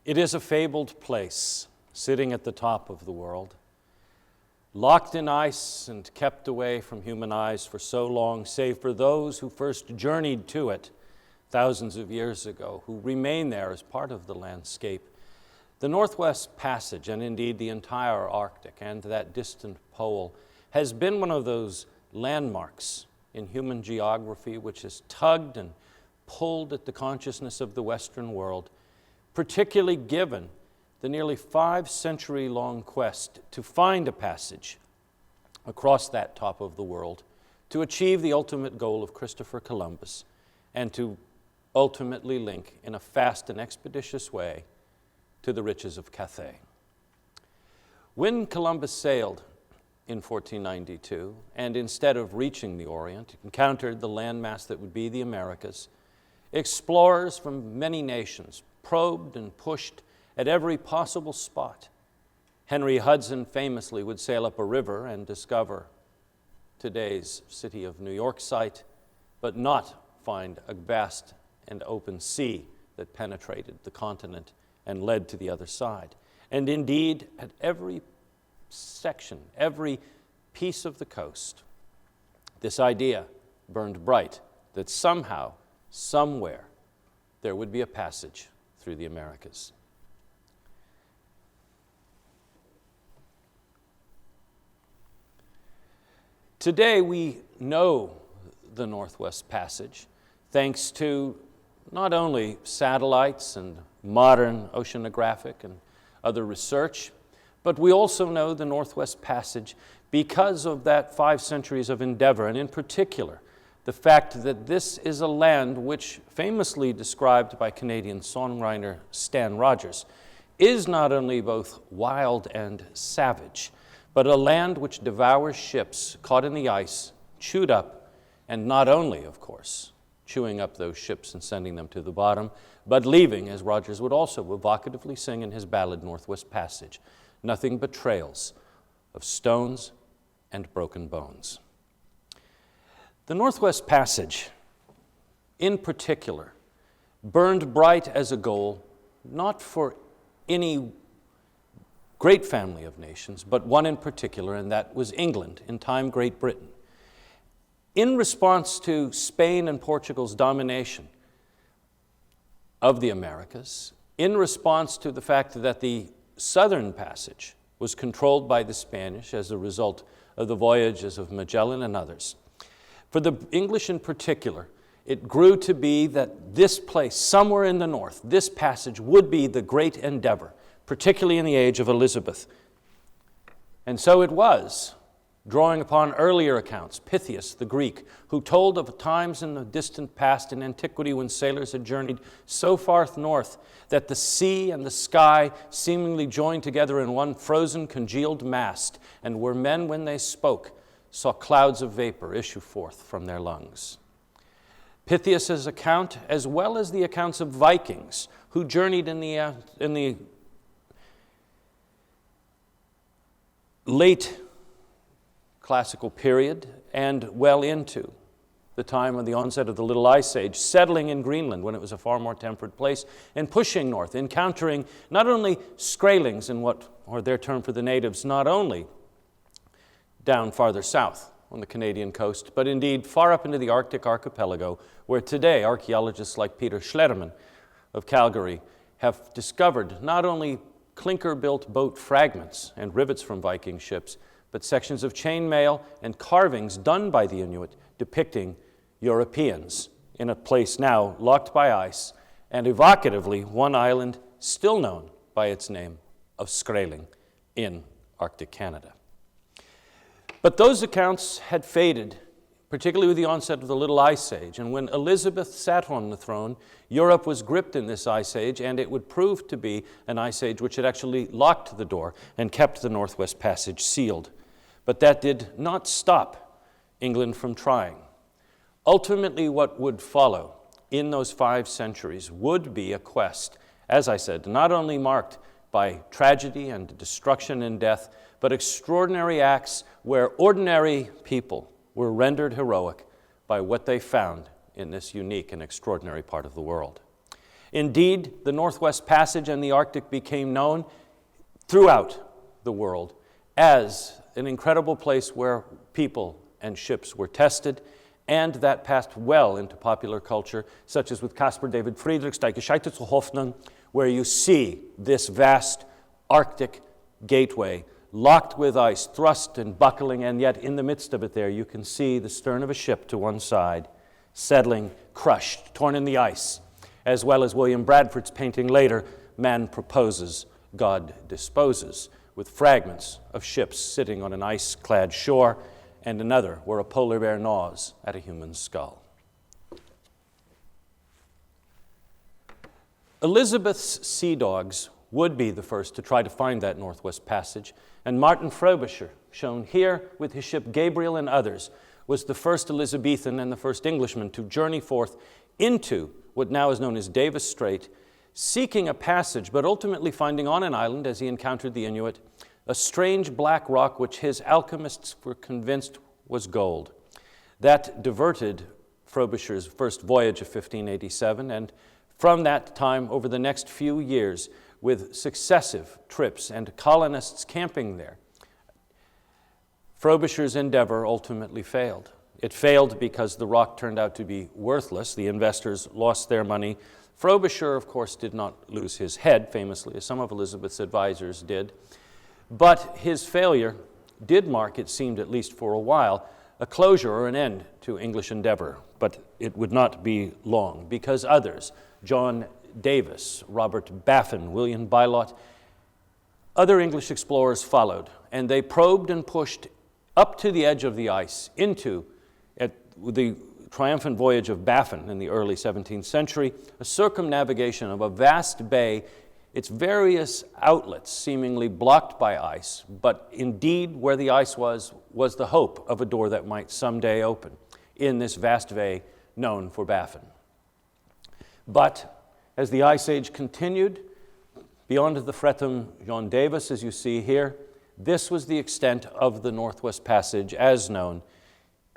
It is a fabled place, sitting at the top of the world, locked in ice and kept away from human eyes for so long, save for those who first journeyed to it thousands of years ago, who remain there as part of the landscape. The Northwest Passage, and indeed the entire Arctic and that distant pole, has been one of those landmarks in human geography which has tugged and pulled at the consciousness of the Western world, particularly given the nearly 5-century-long quest to find a passage across that top of the world, to achieve the ultimate goal of Christopher Columbus, and to ultimately link in a fast and expeditious way to the riches of Cathay. When Columbus sailed in 1492, and instead of reaching the Orient, encountered the landmass that would be the Americas, explorers from many nations probed and pushed at every possible spot. Henry Hudson famously would sail up a river and discover today's city of New York site, but not find a vast and open sea that penetrated the continent and led to the other side. And indeed, at every section, every piece of the coast, this idea burned bright that somehow, somewhere, there would be a passage through the Americas. Today we know the Northwest Passage thanks to not only satellites and modern oceanographic and other research, but we also know the Northwest Passage because of that 5 centuries of endeavor, and in particular, the fact that this is a land which, famously described by Canadian songwriter Stan Rogers, is not only both wild and savage, but a land which devours ships caught in the ice, chewed up, and not only, of course, chewing up those ships and sending them to the bottom, but leaving, as Rogers would also evocatively sing in his ballad Northwest Passage, nothing but trails of stones and broken bones. The Northwest Passage, in particular, burned bright as a goal, not for any great family of nations, but one in particular, and that was England, in time Great Britain. In response to Spain and Portugal's domination of the Americas, in response to the fact that the Southern Passage was controlled by the Spanish as a result of the voyages of Magellan and others, for the English in particular, it grew to be that this place, somewhere in the north, this passage would be the great endeavor, particularly in the age of Elizabeth. And so it was, drawing upon earlier accounts, Pytheas the Greek, who told of times in the distant past in antiquity when sailors had journeyed so far north that the sea and the sky seemingly joined together in one frozen, congealed mast, and where men, when they spoke, saw clouds of vapor issue forth from their lungs. Pytheas' account, as well as the accounts of Vikings who journeyed in the late classical period and well into the time of the onset of the Little Ice Age, settling in Greenland when it was a far more temperate place, and pushing north, encountering not only Skraelings in what, or their term for the natives, not only down farther south on the Canadian coast, but indeed far up into the Arctic archipelago, where today archaeologists like Peter Schlederman of Calgary have discovered not only clinker-built boat fragments and rivets from Viking ships, but sections of chainmail and carvings done by the Inuit depicting Europeans in a place now locked by ice, and evocatively one island still known by its name of Skraeling in Arctic Canada. But those accounts had faded, particularly with the onset of the Little Ice Age. And when Elizabeth sat on the throne, Europe was gripped in this ice age, and it would prove to be an ice age which had actually locked the door and kept the Northwest Passage sealed. But that did not stop England from trying. Ultimately, what would follow in those 5 centuries would be a quest, as I said, not only marked by tragedy and destruction and death, but extraordinary acts where ordinary people were rendered heroic by what they found in this unique and extraordinary part of the world. Indeed, the Northwest Passage and the Arctic became known throughout the world as an incredible place where people and ships were tested, and that passed well into popular culture, such as with Caspar David Friedrich's Die Gescheite zur Hoffnung, where you see this vast Arctic gateway locked with ice, thrust and buckling, and yet in the midst of it there you can see the stern of a ship to one side, settling, crushed, torn in the ice, as well as William Bradford's painting later, Man Proposes, God Disposes, with fragments of ships sitting on an ice-clad shore, and another where a polar bear gnaws at a human skull. Elizabeth's sea dogs would be the first to try to find that Northwest Passage, and Martin Frobisher, shown here with his ship Gabriel and others, was the first Elizabethan and the first Englishman to journey forth into what now is known as Davis Strait, seeking a passage, but ultimately finding on an island, as he encountered the Inuit, a strange black rock which his alchemists were convinced was gold. That diverted Frobisher's first voyage of 1587, and from that time, over the next few years, with successive trips and colonists camping there, Frobisher's endeavor ultimately failed. It failed because the rock turned out to be worthless. The investors lost their money. Frobisher, of course, did not lose his head, famously, as some of Elizabeth's advisors did. But his failure did mark, it seemed at least for a while, a closure or an end to English endeavor. But it would not be long, because others, John Davis, Robert Baffin, William Bylot, other English explorers followed, and they probed and pushed up to the edge of the ice into the triumphant voyage of Baffin in the early 17th century, a circumnavigation of a vast bay, its various outlets seemingly blocked by ice, but indeed where the ice was the hope of a door that might someday open in this vast bay known for Baffin. But as the Ice Age continued, beyond the Fretum John Davis, as you see here, this was the extent of the Northwest Passage as known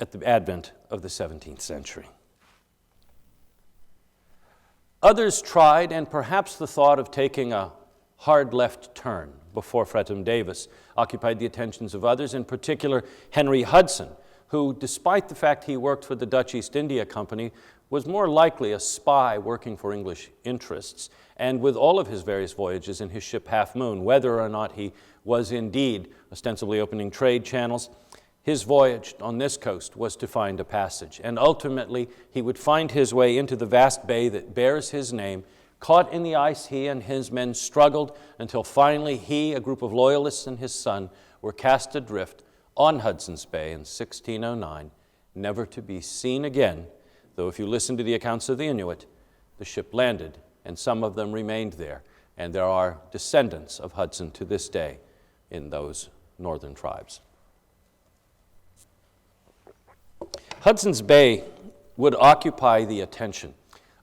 at the advent of the 17th century. Others tried, and perhaps the thought of taking a hard left turn before Fretum Davis occupied the attentions of others, in particular Henry Hudson, who, despite the fact he worked for the Dutch East India Company, was more likely a spy working for English interests, and with all of his various voyages in his ship Half Moon, whether or not he was indeed ostensibly opening trade channels, his voyage on this coast was to find a passage, and ultimately he would find his way into the vast bay that bears his name. Caught in the ice, he and his men struggled until finally he, a group of loyalists and his son, were cast adrift on Hudson's Bay in 1609, never to be seen again, though if you listen to the accounts of the Inuit, the ship landed and some of them remained there, and there are descendants of Hudson to this day in those northern tribes. Hudson's Bay would occupy the attention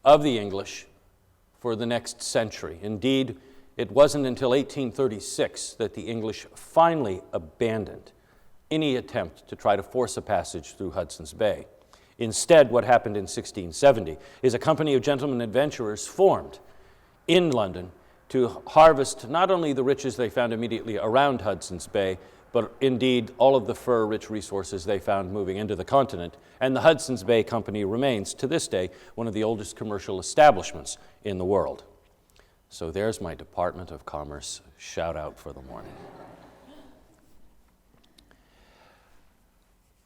of the English for the next century. Indeed, it wasn't until 1836 that the English finally abandoned any attempt to try to force a passage through Hudson's Bay. Instead, what happened in 1670 is a company of gentlemen adventurers formed in London to harvest not only the riches they found immediately around Hudson's Bay, but indeed all of the fur-rich resources they found moving into the continent. And the Hudson's Bay Company remains, to this day, one of the oldest commercial establishments in the world. So there's my Department of Commerce shout out for the morning.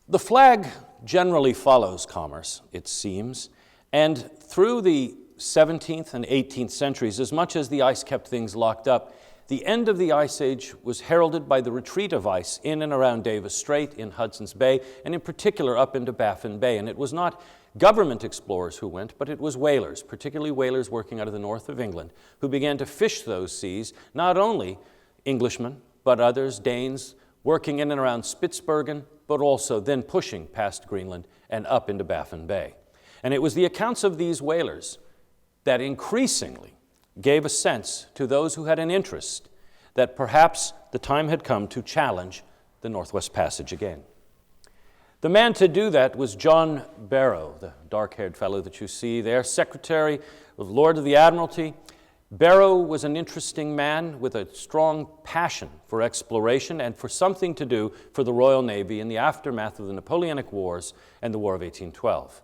The flag generally follows commerce, it seems, and through the 17th and 18th centuries, as much as the ice kept things locked up, the end of the Ice Age was heralded by the retreat of ice in and around Davis Strait, in Hudson's Bay, and in particular up into Baffin Bay. And it was not government explorers who went, but it was whalers, particularly whalers working out of the north of England, who began to fish those seas, not only Englishmen, but others, Danes, working in and around Spitsbergen, but also then pushing past Greenland and up into Baffin Bay. And it was the accounts of these whalers that increasingly gave a sense to those who had an interest that perhaps the time had come to challenge the Northwest Passage again. The man to do that was John Barrow, the dark-haired fellow that you see there, Secretary of Lord of the Admiralty. Barrow was an interesting man with a strong passion for exploration and for something to do for the Royal Navy in the aftermath of the Napoleonic Wars and the War of 1812.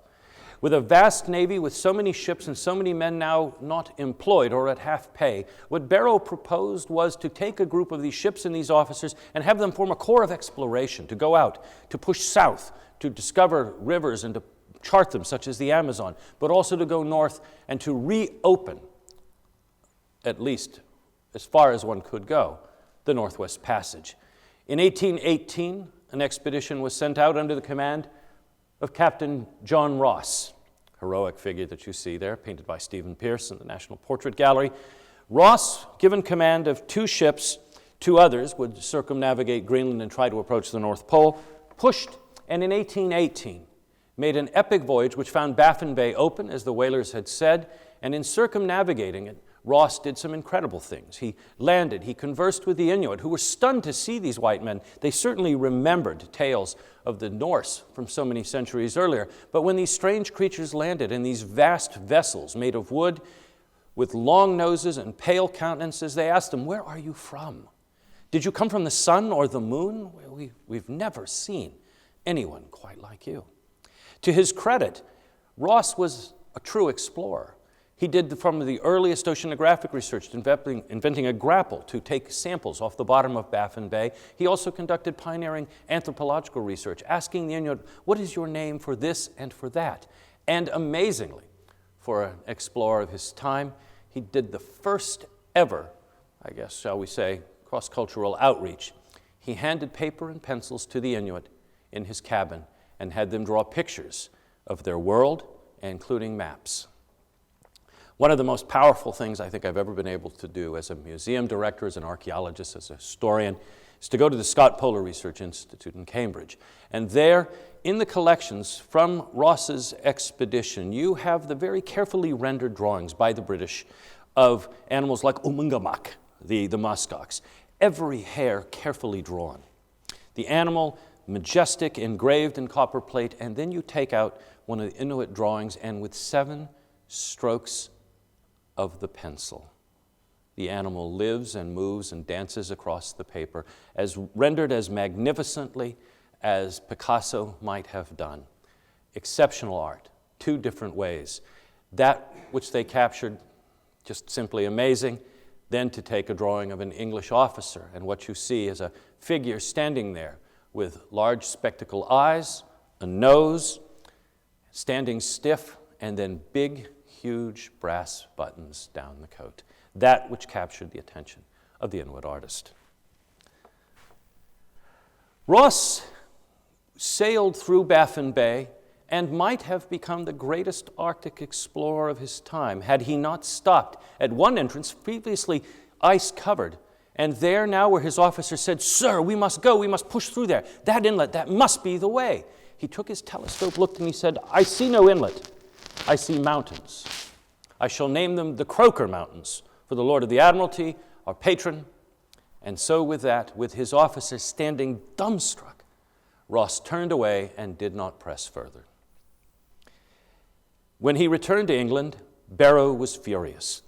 With a vast navy with so many ships and so many men now not employed or at half pay, what Barrow proposed was to take a group of these ships and these officers and have them form a corps of exploration, to go out, to push south, to discover rivers and to chart them, such as the Amazon, but also to go north and to reopen, at least as far as one could go, the Northwest Passage. In 1818, an expedition was sent out under the command of Captain John Ross, heroic figure that you see there, painted by Stephen Pearce in the National Portrait Gallery. Ross, given command of 2 ships, 2 others would circumnavigate Greenland and try to approach the North Pole, pushed, and in 1818 made an epic voyage which found Baffin Bay open, as the whalers had said, and in circumnavigating it, Ross did some incredible things. He landed, he conversed with the Inuit, who were stunned to see these white men. They certainly remembered tales of the Norse from so many centuries earlier. But when these strange creatures landed in these vast vessels made of wood, with long noses and pale countenances, they asked them, "Where are you from? Did you come from the sun or the moon? We've never seen anyone quite like you." To his credit, Ross was a true explorer. He did from the earliest oceanographic research, inventing a grapple to take samples off the bottom of Baffin Bay. He also conducted pioneering anthropological research, asking the Inuit, "What is your name for this and for that?" And amazingly, for an explorer of his time, he did the first ever, I guess, shall we say, cross-cultural outreach. He handed paper and pencils to the Inuit in his cabin and had them draw pictures of their world, including maps. One of the most powerful things I think I've ever been able to do as a museum director, as an archaeologist, as a historian, is to go to the Scott Polar Research Institute in Cambridge. And there, in the collections from Ross's expedition, you have the very carefully rendered drawings by the British of animals like Umungamak, the muskox. Every hair carefully drawn. The animal, majestic, engraved in copper plate, and then you take out one of the Inuit drawings, and with 7 strokes of the pencil, the animal lives and moves and dances across the paper, as rendered as magnificently as Picasso might have done. Exceptional art, 2 different ways. That which they captured, just simply amazing, then to take a drawing of an English officer, and what you see is a figure standing there with large spectacle eyes, a nose, standing stiff, and then big, huge brass buttons down the coat. That which captured the attention of the Inuit artist. Ross sailed through Baffin Bay and might have become the greatest Arctic explorer of his time had he not stopped at one entrance previously ice-covered. And there now where his officer said, "Sir, we must go, we must push through there. That inlet, that must be the way." He took his telescope, looked, and he said, "I see no inlet. I see mountains. I shall name them the Croker Mountains, for the Lord of the Admiralty, our patron." And so with that, with his officers standing dumbstruck, Ross turned away and did not press further. When he returned to England, Barrow was furious.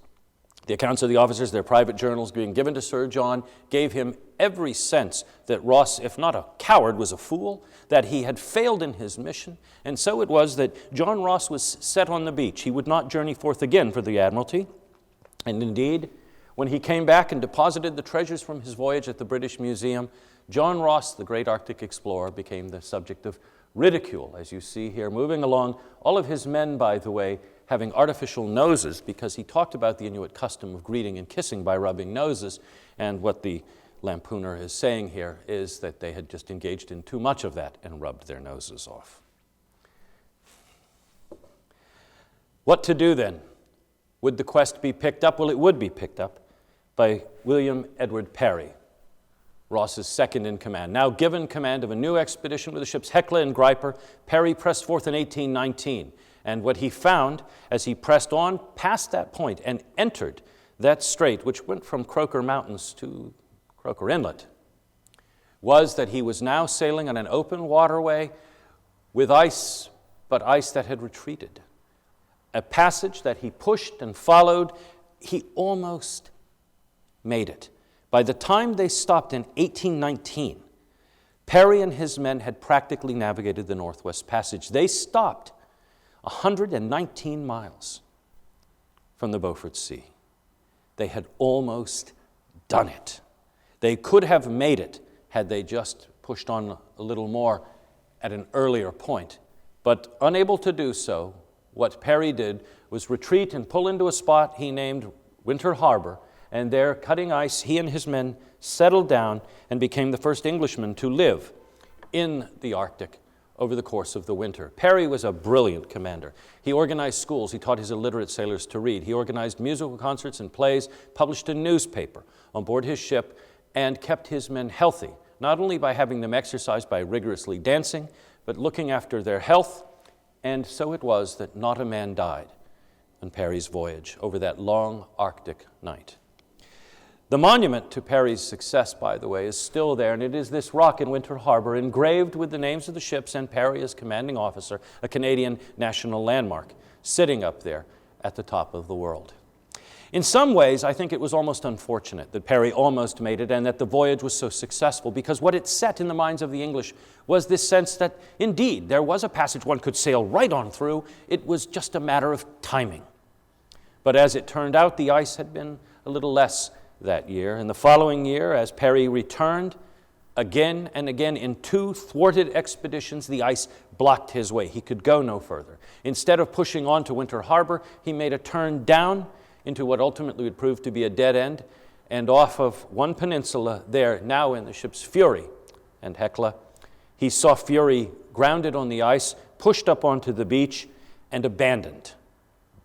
The accounts of the officers, their private journals being given to Sir John, gave him every sense that Ross, if not a coward, was a fool, that he had failed in his mission. And so it was that John Ross was set on the beach. He would not journey forth again for the Admiralty. And indeed, when he came back and deposited the treasures from his voyage at the British Museum, John Ross, the great Arctic explorer, became the subject of ridicule, as you see here, moving along. All of his men, by the way, having artificial noses, because he talked about the Inuit custom of greeting and kissing by rubbing noses. And what the lampooner is saying here is that they had just engaged in too much of that and rubbed their noses off. What to do then? Would the quest be picked up? Well, it would be picked up by William Edward Parry, Ross's second in command. Now given command of a new expedition with the ships Hecla and Griper, Parry pressed forth in 1819. And what he found as he pressed on past that point and entered that strait, which went from Croker Mountains to Croker Inlet, was that he was now sailing on an open waterway with ice, but ice that had retreated. A passage that he pushed and followed, he almost made it. By the time they stopped in 1819, Parry and his men had practically navigated the Northwest Passage. They stopped 119 miles from the Beaufort Sea. They had almost done it. They could have made it had they just pushed on a little more at an earlier point. But unable to do so, what Parry did was retreat and pull into a spot he named Winter Harbor, and there, cutting ice, he and his men settled down and became the first Englishmen to live in the Arctic over the course of the winter. Parry was a brilliant commander. He organized schools. He taught his illiterate sailors to read. He organized musical concerts and plays, published a newspaper on board his ship, and kept his men healthy, not only by having them exercise by rigorously dancing, but looking after their health. And so it was that not a man died on Parry's voyage over that long Arctic night. The monument to Parry's success, by the way, is still there, and it is this rock in Winter Harbor, engraved with the names of the ships and Parry as commanding officer, a Canadian national landmark, sitting up there at the top of the world. In some ways, I think it was almost unfortunate that Parry almost made it and that the voyage was so successful, because what it set in the minds of the English was this sense that, indeed, there was a passage one could sail right on through. It was just a matter of timing. But as it turned out, the ice had been a little less that year. And the following year, as Parry returned, again and again in 2 thwarted expeditions, the ice blocked his way. He could go no further. Instead of pushing on to Winter Harbor, he made a turn down into what ultimately would prove to be a dead end, and off of one peninsula there, now in the ships Fury and Hecla, he saw Fury grounded on the ice, pushed up onto the beach, and abandoned.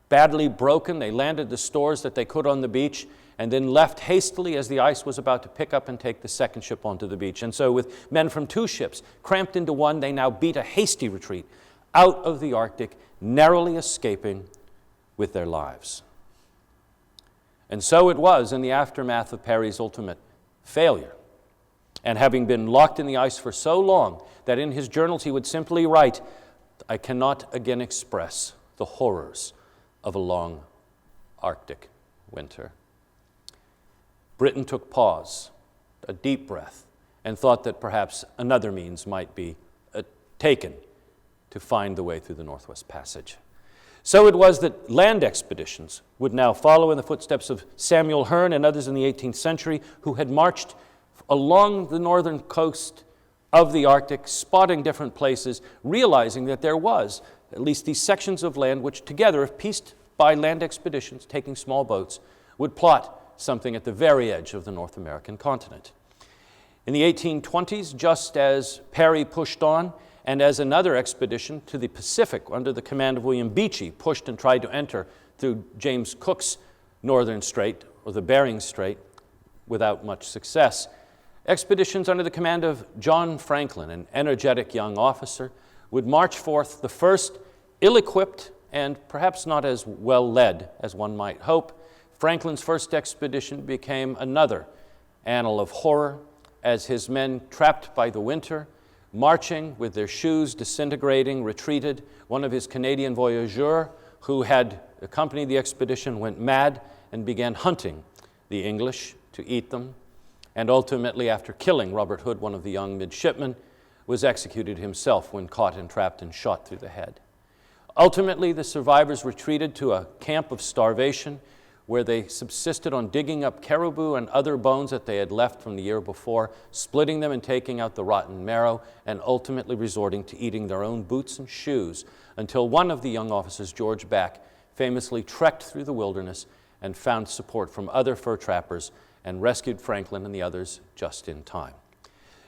Badly broken, they landed the stores that they could on the beach, and then left hastily as the ice was about to pick up and take the second ship onto the beach. And so with men from 2 ships cramped into one, they now beat a hasty retreat out of the Arctic, narrowly escaping with their lives. And so it was in the aftermath of Parry's ultimate failure, and having been locked in the ice for so long that in his journals he would simply write, "I cannot again express the horrors of a long Arctic winter." Britain took pause, a deep breath, and thought that perhaps another means might be taken to find the way through the Northwest Passage. So it was that land expeditions would now follow in the footsteps of Samuel Hearne and others in the 18th century who had marched along the northern coast of the Arctic, spotting different places, realizing that there was at least these sections of land which together, if pieced by land expeditions, taking small boats, would plot something at the very edge of the North American continent. In the 1820s, just as Parry pushed on, and as another expedition to the Pacific under the command of William Beechey pushed and tried to enter through James Cook's northern strait, or the Bering Strait, without much success, expeditions under the command of John Franklin, an energetic young officer, would march forth, the first ill-equipped and perhaps not as well led as one might hope. Franklin's first expedition became another annal of horror as his men, trapped by the winter, marching with their shoes disintegrating, retreated. One of his Canadian voyageurs who had accompanied the expedition went mad and began hunting the English to eat them, and ultimately, after killing Robert Hood, one of the young midshipmen, was executed himself when caught and trapped and shot through the head. Ultimately, the survivors retreated to a camp of starvation where they subsisted on digging up caribou and other bones that they had left from the year before, splitting them and taking out the rotten marrow, and ultimately resorting to eating their own boots and shoes, until one of the young officers, George Back, famously trekked through the wilderness and found support from other fur trappers and rescued Franklin and the others just in time.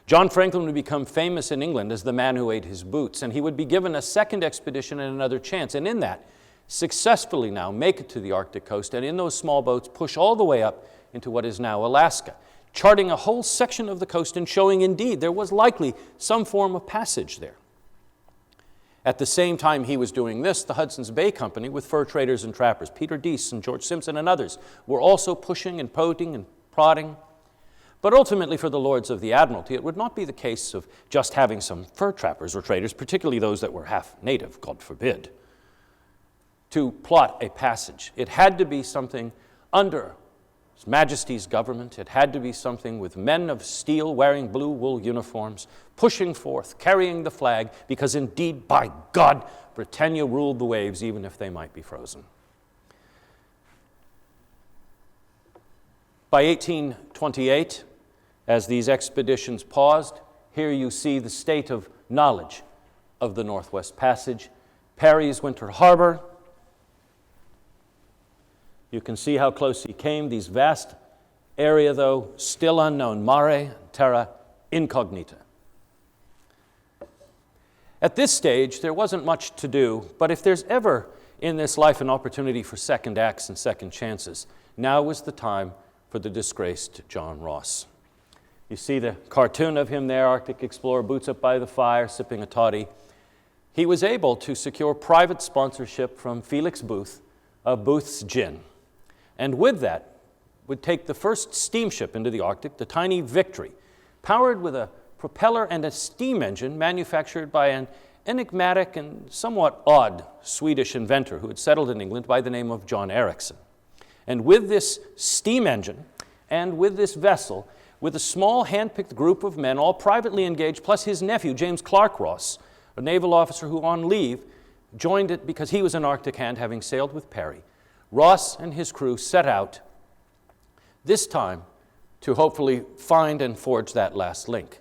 John Franklin would become famous in England as the man who ate his boots, and he would be given a second expedition and another chance, and in that, successfully now make it to the Arctic coast, and in those small boats push all the way up into what is now Alaska, charting a whole section of the coast and showing indeed there was likely some form of passage there. At the same time he was doing this, the Hudson's Bay Company, with fur traders and trappers, Peter Dease and George Simpson and others, were also pushing and poking and prodding. But ultimately for the Lords of the Admiralty, it would not be the case of just having some fur trappers or traders, particularly those that were half native, God forbid, to plot a passage. It had to be something under His Majesty's government. It had to be something with men of steel wearing blue wool uniforms, pushing forth, carrying the flag, because indeed, by God, Britannia ruled the waves, even if they might be frozen. By 1828, as these expeditions paused, here you see the state of knowledge of the Northwest Passage. Perry's Winter Harbor. You can see how close he came. These vast area, though, still unknown. Mare terra incognita. At this stage, there wasn't much to do, but if there's ever in this life an opportunity for second acts and second chances, now was the time for the disgraced John Ross. You see the cartoon of him there, Arctic explorer, boots up by the fire, sipping a toddy. He was able to secure private sponsorship from Felix Booth of Booth's Gin, and with that would take the first steamship into the Arctic, the tiny Victory, powered with a propeller and a steam engine manufactured by an enigmatic and somewhat odd Swedish inventor who had settled in England by the name of John Ericsson. And with this steam engine and with this vessel, with a small hand-picked group of men, all privately engaged, plus his nephew, James Clark Ross, a naval officer who on leave joined it because he was an Arctic hand, having sailed with Perry, Ross and his crew set out, this time, to hopefully find and forge that last link.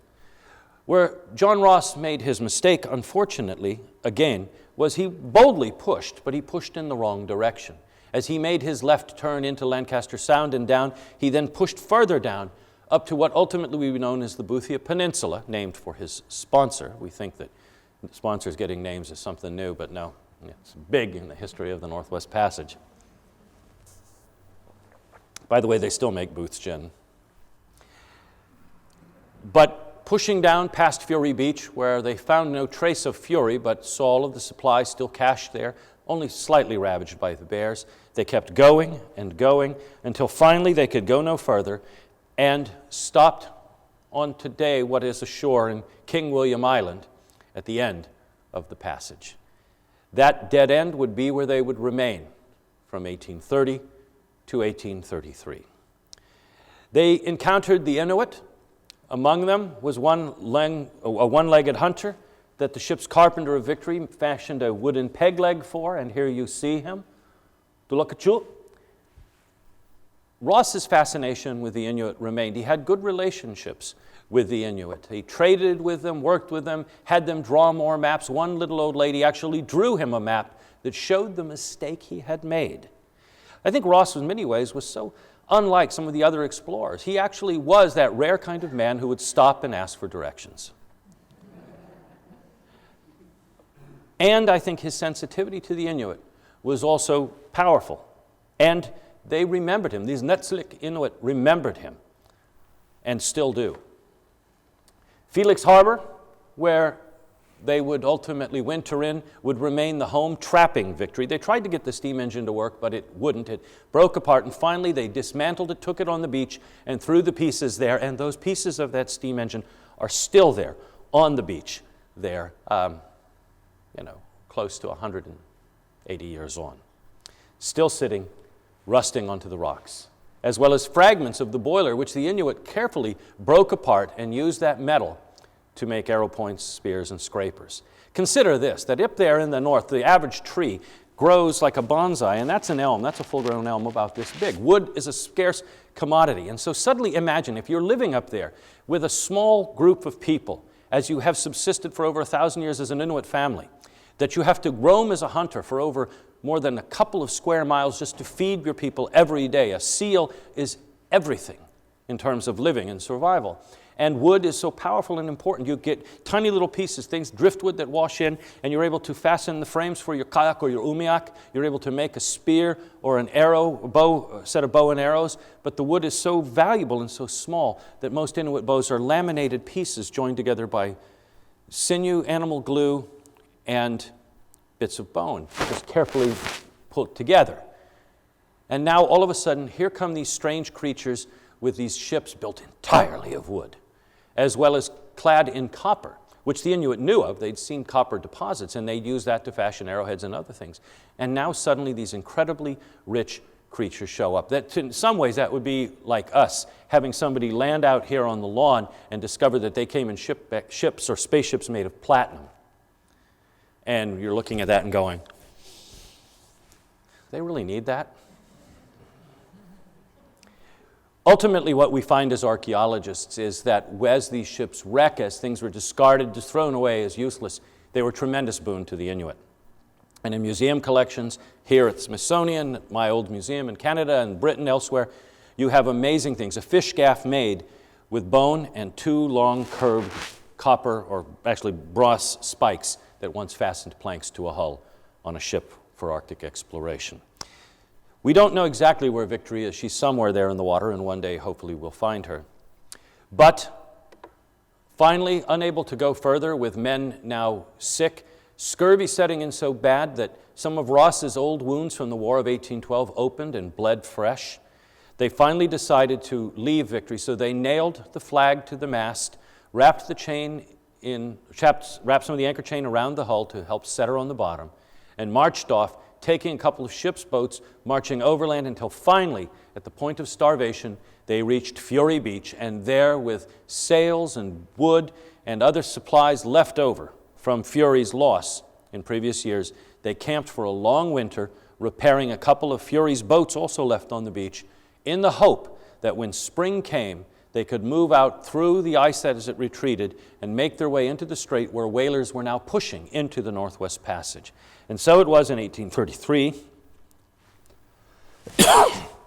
Where John Ross made his mistake, unfortunately, again, was he boldly pushed, but he pushed in the wrong direction. As he made his left turn into Lancaster Sound and down, he then pushed further down up to what ultimately we would known as the Boothia Peninsula, named for his sponsor. We think that sponsors getting names is something new, but no, it's big in the history of the Northwest Passage. By the way, they still make Booth's Gin. But pushing down past Fury Beach, where they found no trace of Fury, but saw all of the supplies still cached there, only slightly ravaged by the bears, they kept going and going until finally they could go no further and stopped on today what is ashore in King William Island at the end of the passage. That dead end would be where they would remain from 1830 to 1833. They encountered the Inuit. Among them was a one-legged hunter that the ship's carpenter of Victory fashioned a wooden peg leg for, and here you see him. Dulakachu. Ross's fascination with the Inuit remained. He had good relationships with the Inuit. He traded with them, worked with them, had them draw more maps. One little old lady actually drew him a map that showed the mistake he had made. I think Ross, in many ways, was so unlike some of the other explorers. He actually was that rare kind of man who would stop and ask for directions. And I think his sensitivity to the Inuit was also powerful. And they remembered him. These Netslik Inuit remembered him and still do. Felix Harbor, where they would ultimately winter in, would remain the home trapping Victory. They tried to get the steam engine to work, but it wouldn't. It broke apart, and finally they dismantled it, took it on the beach, and threw the pieces there, and those pieces of that steam engine are still there on the beach there, close to 180 years on. Still sitting, rusting onto the rocks, as well as fragments of the boiler, which the Inuit carefully broke apart and used that metal to make arrow points, spears, and scrapers. Consider this, that up there in the north, the average tree grows like a bonsai, and that's an elm. That's a full-grown elm about this big. Wood is a scarce commodity, and so suddenly imagine if you're living up there with a small group of people, as you have subsisted for over 1,000 years as an Inuit family, that you have to roam as a hunter for over more than a couple of square miles just to feed your people every day. A seal is everything in terms of living and survival. And wood is so powerful and important. You get tiny little pieces, things, driftwood that wash in, and you're able to fasten the frames for your kayak or your umiak. You're able to make a spear or an arrow, a set of bow and arrows. But the wood is so valuable and so small that most Inuit bows are laminated pieces joined together by sinew, animal glue, and bits of bone, just carefully put together. And now all of a sudden, here come these strange creatures with these ships built entirely of wood, as well as clad in copper, which the Inuit knew of. They'd seen copper deposits, and they'd used that to fashion arrowheads and other things. And now suddenly these incredibly rich creatures show up. That, in some ways, that would be like us, having somebody land out here on the lawn and discover that they came in ships or spaceships made of platinum. And you're looking at that and going, they really need that? Ultimately, what we find as archaeologists is that as these ships wreck, as things were discarded, just thrown away as useless, they were a tremendous boon to the Inuit. And in museum collections, here at the Smithsonian, my old museum in Canada and Britain, elsewhere, you have amazing things. A fish gaff made with bone and two long curved copper, or actually brass spikes that once fastened planks to a hull on a ship for Arctic exploration. We don't know exactly where Victory is. She's somewhere there in the water, and one day, hopefully, we'll find her. But finally, unable to go further, with men now sick, scurvy setting in so bad that some of Ross's old wounds from the War of 1812 opened and bled fresh, they finally decided to leave Victory. So they nailed the flag to the mast, wrapped some of the anchor chain around the hull to help set her on the bottom, and marched off, taking a couple of ship's boats, marching overland until finally, at the point of starvation, they reached Fury Beach, and there, with sails and wood and other supplies left over from Fury's loss in previous years, they camped for a long winter, repairing a couple of Fury's boats also left on the beach, in the hope that when spring came, they could move out through the ice as it retreated and make their way into the strait where whalers were now pushing into the Northwest Passage. And so it was in 1833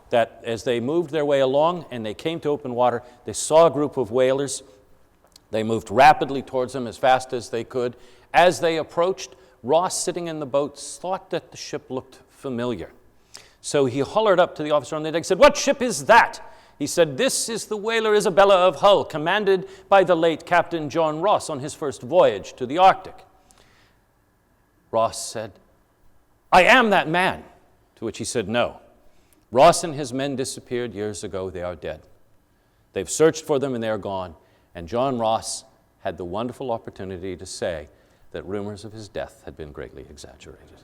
that as they moved their way along and they came to open water, they saw a group of whalers. They moved rapidly towards them as fast as they could. As they approached, Ross, sitting in the boat, thought that the ship looked familiar. So he hollered up to the officer on the deck and said, "What ship is that?" He said, "This is the whaler Isabella of Hull, commanded by the late Captain John Ross on his first voyage to the Arctic." Ross said, "I am that man." To which he said, "No. Ross and his men disappeared years ago. They are dead. They've searched for them and they are gone." And John Ross had the wonderful opportunity to say that rumors of his death had been greatly exaggerated.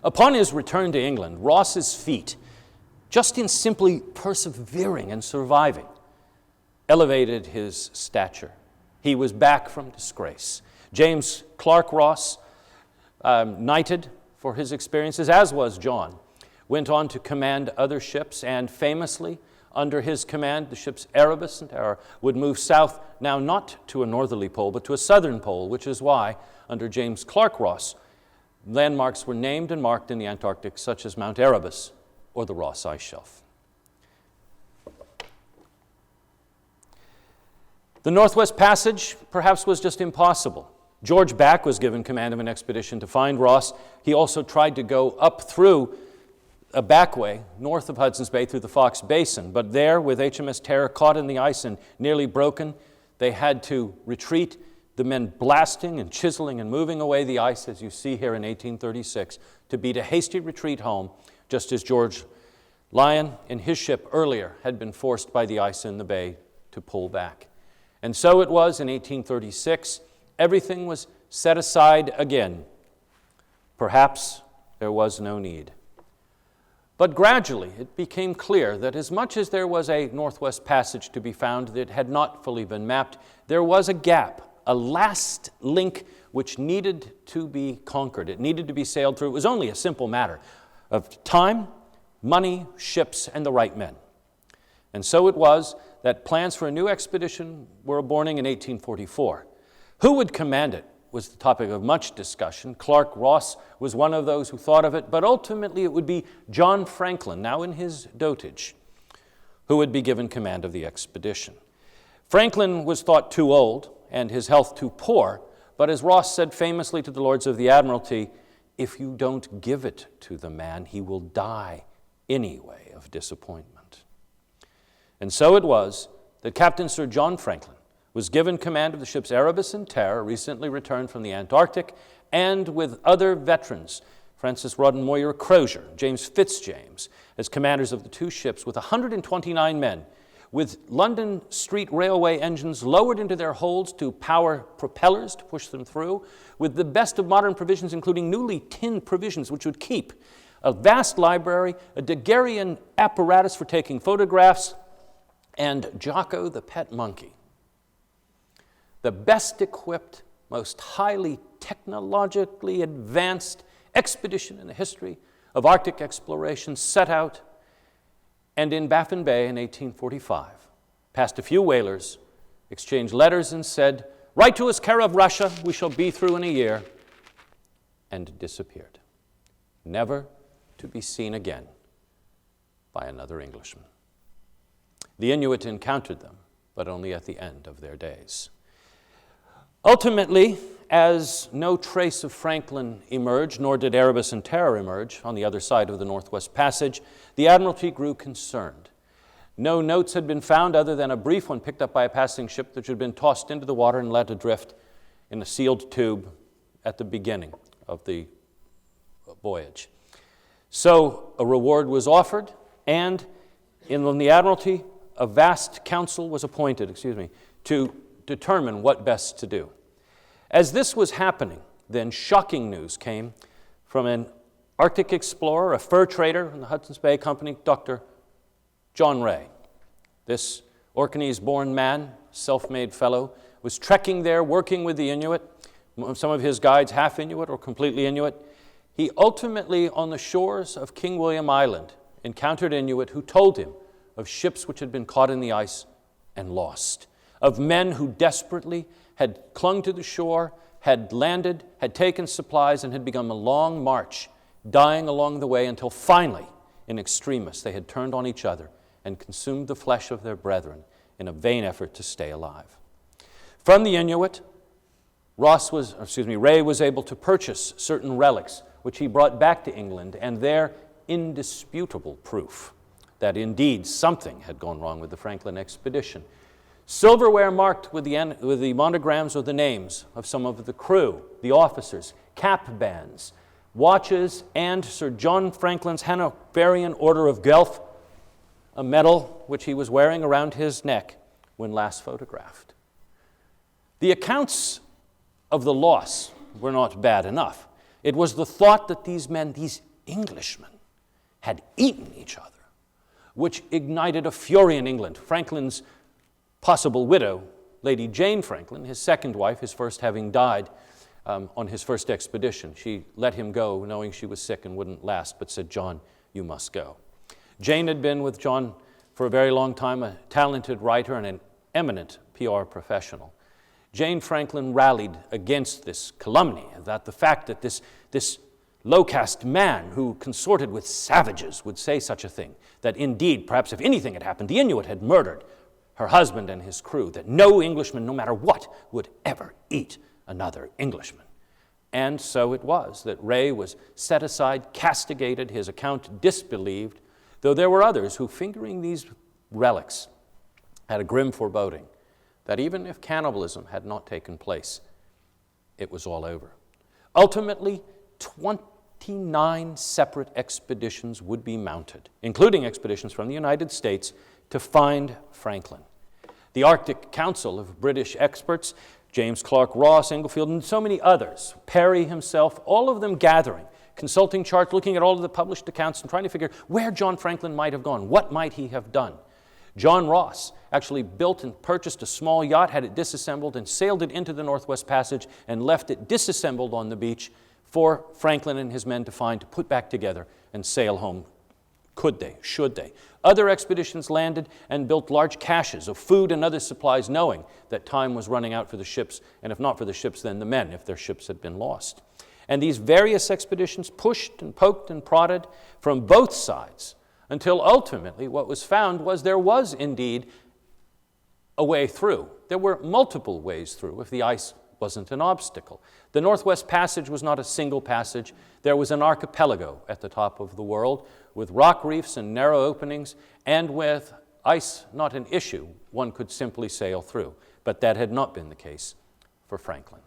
Upon his return to England, Ross's feat, just in simply persevering and surviving, elevated his stature. He was back from disgrace. James Clark Ross, knighted for his experiences, as was John, went on to command other ships, and famously, under his command, the ships Erebus and Barrow would move south, now not to a northerly pole, but to a southern pole, which is why, under James Clark Ross, landmarks were named and marked in the Antarctic, such as Mount Erebus or the Ross Ice Shelf. The Northwest Passage perhaps was just impossible. George Back was given command of an expedition to find Ross. He also tried to go up through a back way, north of Hudson's Bay, through the Fox Basin. But there, with HMS Terror caught in the ice and nearly broken, they had to retreat, the men blasting and chiseling and moving away the ice, as you see here in 1836, to beat a hasty retreat home, just as George Lyon in his ship earlier had been forced by the ice in the bay to pull back. And so it was in 1836. Everything was set aside again. Perhaps there was no need. But gradually it became clear that as much as there was a Northwest Passage to be found that had not fully been mapped, there was a gap, a last link which needed to be conquered. It needed to be sailed through. It was only a simple matter of time, money, ships, and the right men. And so it was that plans for a new expedition were born in 1844. Who would command it was the topic of much discussion. Clark Ross was one of those who thought of it, but ultimately it would be John Franklin, now in his dotage, who would be given command of the expedition. Franklin was thought too old and his health too poor, but as Ross said famously to the Lords of the Admiralty, "If you don't give it to the man, he will die anyway of disappointment." And so it was that Captain Sir John Franklin was given command of the ships Erebus and Terror, recently returned from the Antarctic, and with other veterans Francis Rawdon Moyer Crozier, James Fitzjames, as commanders of the two ships with 129 men, with London Street Railway engines lowered into their holds to power propellers to push them through, with the best of modern provisions, including newly tinned provisions which would keep a vast library, a Daguerrean apparatus for taking photographs, and Jocko the pet monkey. The best equipped, most highly technologically advanced expedition in the history of Arctic exploration set out, and in Baffin Bay in 1845, passed a few whalers, exchanged letters and said, "Write to us care of Russia, we shall be through in a year," and disappeared, never to be seen again by another Englishman. The Inuit encountered them, but only at the end of their days. Ultimately, as no trace of Franklin emerged, nor did Erebus and Terror emerge on the other side of the Northwest Passage, the Admiralty grew concerned. No notes had been found other than a brief one picked up by a passing ship that had been tossed into the water and let adrift in a sealed tube at the beginning of the voyage. So a reward was offered, and in the Admiralty, a vast council was appointed, to determine what best to do. As this was happening, then shocking news came from an Arctic explorer, a fur trader in the Hudson's Bay Company, Dr. John Rae. This Orkneys-born man, self-made fellow, was trekking there, working with the Inuit, some of his guides half Inuit or completely Inuit. He ultimately, on the shores of King William Island, encountered Inuit who told him of ships which had been caught in the ice and lost, of men who desperately had clung to the shore, had landed, had taken supplies, and had begun a long march, dying along the way until finally, in extremis, they had turned on each other and consumed the flesh of their brethren in a vain effort to stay alive. From the Inuit, Rae was able to purchase certain relics, which he brought back to England, and their indisputable proof that indeed something had gone wrong with the Franklin expedition. Silverware marked with the monograms or the names of some of the crew, the officers, cap bands, watches, and Sir John Franklin's Hanoverian Order of Guelph, a medal which he was wearing around his neck when last photographed. The accounts of the loss were not bad enough. It was the thought that these men, these Englishmen, had eaten each other, which ignited a fury in England. Franklin's possible widow, Lady Jane Franklin, his second wife, his first having died on his first expedition. She let him go knowing she was sick and wouldn't last, but said, "John, you must go." Jane had been with John for a very long time, a talented writer and an eminent PR professional. Jane Franklin rallied against this calumny, that the fact that this low-caste man who consorted with savages would say such a thing, that indeed, perhaps if anything had happened, the Inuit had murdered her husband and his crew, that no Englishman, no matter what, would ever eat another Englishman. And so it was that Rae was set aside, castigated, his account disbelieved, though there were others who, fingering these relics, had a grim foreboding that even if cannibalism had not taken place, it was all over. Ultimately, 29 separate expeditions would be mounted, including expeditions from the United States, to find Franklin. The Arctic Council of British experts, James Clark Ross, Inglefield, and so many others, Perry himself, all of them gathering, consulting charts, looking at all of the published accounts and trying to figure where John Franklin might have gone, what might he have done. John Ross actually built and purchased a small yacht, had it disassembled, and sailed it into the Northwest Passage and left it disassembled on the beach for Franklin and his men to find, to put back together and sail home. Could they? Should they? Other expeditions landed and built large caches of food and other supplies, knowing that time was running out for the ships, and if not for the ships, then the men, if their ships had been lost. And these various expeditions pushed and poked and prodded from both sides until ultimately what was found was there was indeed a way through. There were multiple ways through if the ice wasn't an obstacle. The Northwest Passage was not a single passage. There was an archipelago at the top of the world with rock reefs and narrow openings, and with ice not an issue, one could simply sail through. But that had not been the case for Franklin.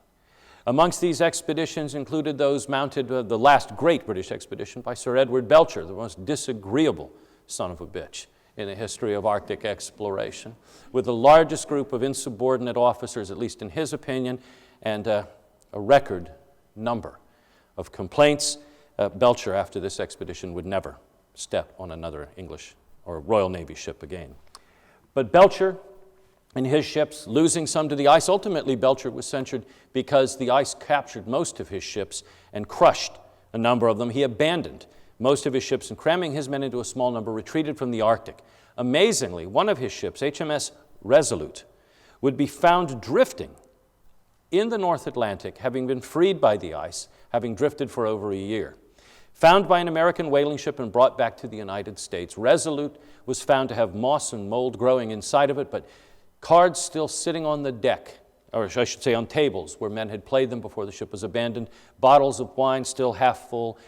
Amongst these expeditions included those mounted, the last great British expedition by Sir Edward Belcher, the most disagreeable son of a bitch in the history of Arctic exploration, with the largest group of insubordinate officers, at least in his opinion, and a record number of complaints. Belcher, after this expedition, would never step on another English or Royal Navy ship again. But Belcher and his ships, losing some to the ice, ultimately Belcher was censured because the ice captured most of his ships and crushed a number of them. He abandoned most of his ships and, cramming his men into a small number, retreated from the Arctic. Amazingly, one of his ships, HMS Resolute, would be found drifting in the North Atlantic, having been freed by the ice, having drifted for over a year. Found by an American whaling ship and brought back to the United States, Resolute was found to have moss and mold growing inside of it, but cards still sitting on the deck, or I should say on tables where men had played them before the ship was abandoned, bottles of wine still half full,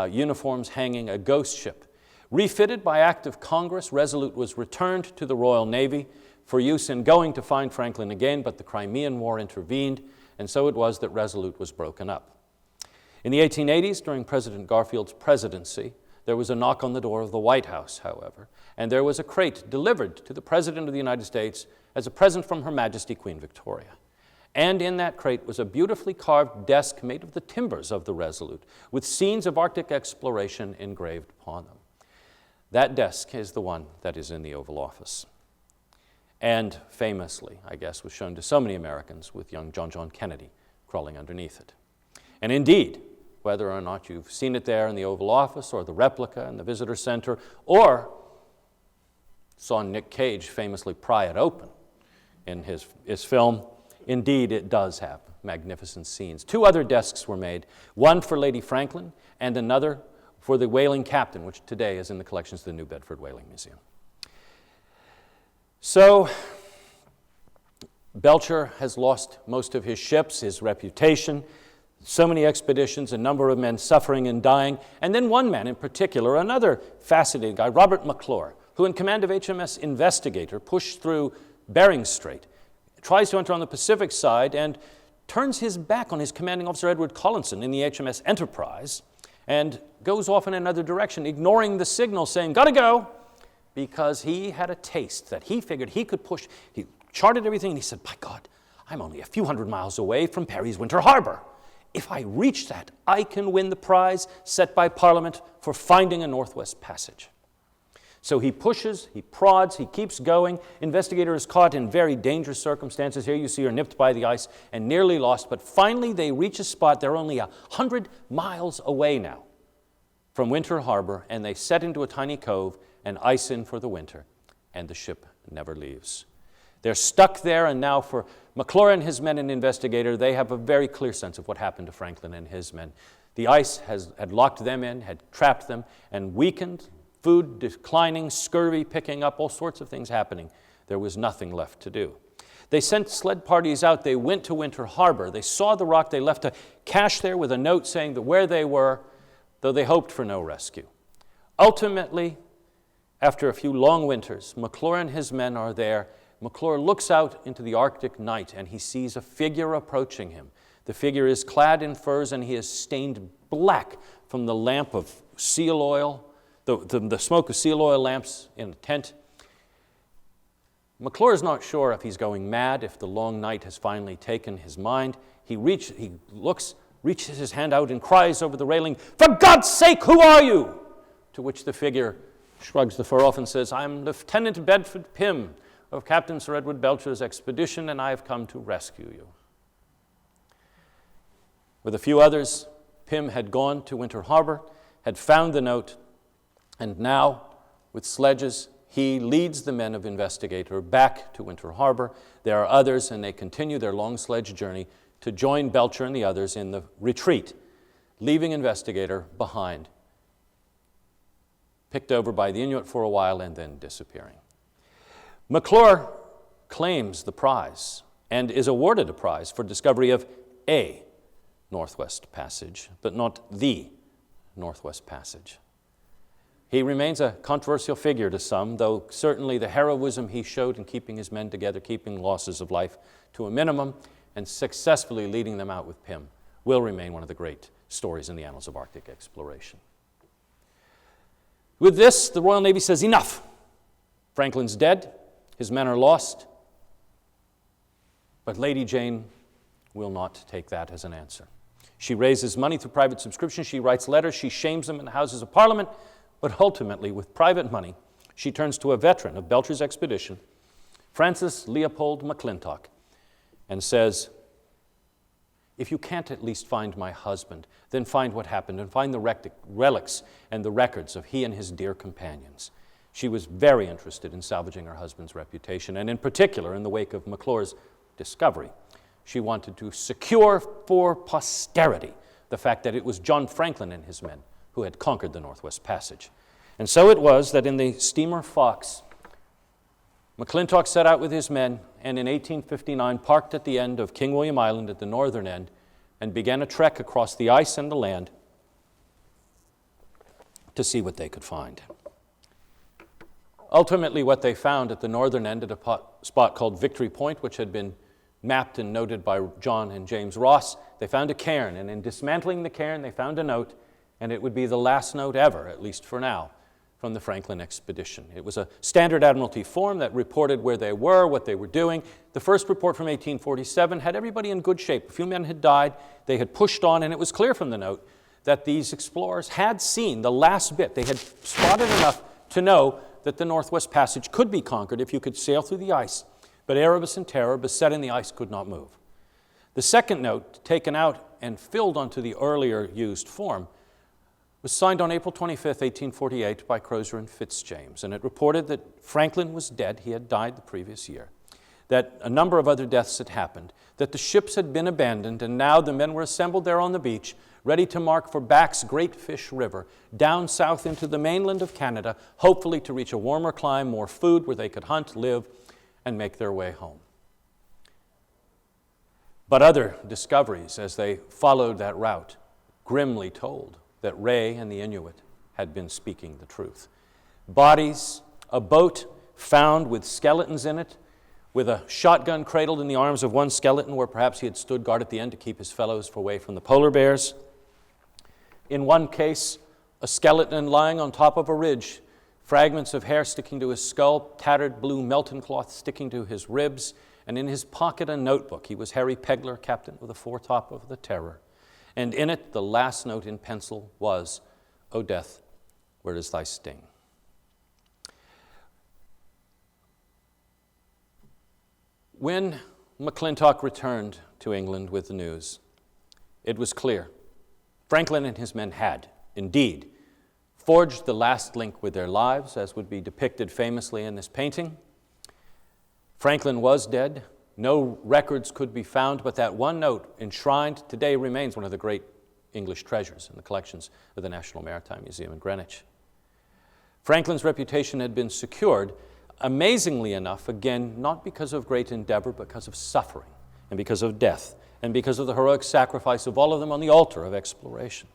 uniforms hanging, a ghost ship. Refitted by act of Congress, Resolute was returned to the Royal Navy for use in going to find Franklin again, but the Crimean War intervened, and so it was that Resolute was broken up. In the 1880s, during President Garfield's presidency, there was a knock on the door of the White House, however, and there was a crate delivered to the President of the United States as a present from Her Majesty Queen Victoria. And in that crate was a beautifully carved desk made of the timbers of the Resolute, with scenes of Arctic exploration engraved upon them. That desk is the one that is in the Oval Office. And famously, I guess, was shown to so many Americans with young John Kennedy crawling underneath it. And indeed, whether or not you've seen it there in the Oval Office or the replica in the Visitor Center, or saw Nick Cage famously pry it open in his film, indeed it does have magnificent scenes. 2 other desks were made, one for Lady Franklin and another for the whaling captain, which today is in the collections of the New Bedford Whaling Museum. So, Belcher has lost most of his ships, his reputation, so many expeditions, a number of men suffering and dying, and then one man in particular, another fascinating guy, Robert McClure, who in command of HMS Investigator pushed through Bering Strait, tries to enter on the Pacific side, and turns his back on his commanding officer Edward Collinson in the HMS Enterprise, and goes off in another direction, ignoring the signal, saying, "Gotta go," because he had a taste that he figured he could push. He charted everything, and he said, "By God, I'm only a few hundred miles away from Perry's Winter Harbor. If I reach that, I can win the prize set by Parliament for finding a Northwest Passage." So he pushes, he prods, he keeps going. Investigator is caught in very dangerous circumstances. Here you see her nipped by the ice and nearly lost, but finally they reach a spot. They're only 100 miles away now from Winter Harbor, and they set into a tiny cove and ice in for the winter, and the ship never leaves. They're stuck there, and now for McClure and his men and Investigator, they have a very clear sense of what happened to Franklin and his men. The ice had locked them in, had trapped them, and weakened, food declining, scurvy picking up, all sorts of things happening. There was nothing left to do. They sent sled parties out. They went to Winter Harbor. They saw the rock. They left a cache there with a note saying that where they were, though they hoped for no rescue. Ultimately, after a few long winters, McClure and his men are there. McClure looks out into the Arctic night, and he sees a figure approaching him. The figure is clad in furs, and he is stained black from the lamp of seal oil, the smoke of seal oil lamps in a tent. McClure is not sure if he's going mad, if the long night has finally taken his mind. He reaches his hand out and cries over the railing, "For God's sake, who are you?" To which the figure shrugs the fur off and says, "I'm Lieutenant Bedford Pym of Captain Sir Edward Belcher's expedition, and I have come to rescue you." With a few others, Pym had gone to Winter Harbor, had found the note, and now, with sledges, he leads the men of Investigator back to Winter Harbor. There are others, and they continue their long sledge journey to join Belcher and the others in the retreat, leaving Investigator behind, picked over by the Inuit for a while and then disappearing. McClure claims the prize and is awarded a prize for discovery of a Northwest Passage, but not the Northwest Passage. He remains a controversial figure to some, though certainly the heroism he showed in keeping his men together, keeping losses of life to a minimum, and successfully leading them out with Pym will remain one of the great stories in the annals of Arctic exploration. With this, the Royal Navy says, enough. Franklin's dead, his men are lost, but Lady Jane will not take that as an answer. She raises money through private subscription, she writes letters, she shames them in the Houses of Parliament, but ultimately, with private money, she turns to a veteran of Belcher's expedition, Francis Leopold McClintock, and says, if you can't at least find my husband, then find what happened and find the relics and the records of he and his dear companions. She was very interested in salvaging her husband's reputation, and in particular, in the wake of McClure's discovery, she wanted to secure for posterity the fact that it was John Franklin and his men who had conquered the Northwest Passage. And so it was that in the steamer Fox, McClintock set out with his men and in 1859 parked at the end of King William Island at the northern end and began a trek across the ice and the land to see what they could find. Ultimately, what they found at the northern end at a spot called Victory Point, which had been mapped and noted by John and James Ross, they found a cairn, and in dismantling the cairn, they found a note, and it would be the last note ever, at least for now, from the Franklin expedition. It was a standard Admiralty form that reported where they were, what they were doing. The first report from 1847 had everybody in good shape. A few men had died, they had pushed on, and it was clear from the note that these explorers had seen the last bit. They had spotted enough to know that the Northwest Passage could be conquered if you could sail through the ice. But Erebus and Terror, beset in the ice, could not move. The second note, taken out and filled onto the earlier used form, was signed on April 25, 1848 by Crozier and Fitzjames, and it reported that Franklin was dead, he had died the previous year, that a number of other deaths had happened, that the ships had been abandoned, and now the men were assembled there on the beach, ready to mark for Back's Great Fish River, down south into the mainland of Canada, hopefully to reach a warmer clime, more food, where they could hunt, live, and make their way home. But other discoveries as they followed that route grimly told that Ray and the Inuit had been speaking the truth. Bodies, a boat found with skeletons in it, with a shotgun cradled in the arms of one skeleton where perhaps he had stood guard at the end to keep his fellows away from the polar bears. In one case, a skeleton lying on top of a ridge, fragments of hair sticking to his skull, tattered blue Melton cloth sticking to his ribs, and in his pocket a notebook. He was Harry Pegler, captain of the foretop of the Terror. And in it, the last note in pencil was, "O death, where is thy sting?" When McClintock returned to England with the news, it was clear Franklin and his men had, indeed, forged the last link with their lives, as would be depicted famously in this painting. Franklin was dead. No records could be found, but that one note enshrined today remains one of the great English treasures in the collections of the National Maritime Museum in Greenwich. Franklin's reputation had been secured, amazingly enough, again, not because of great endeavor, but because of suffering, and because of death, and because of the heroic sacrifice of all of them on the altar of exploration.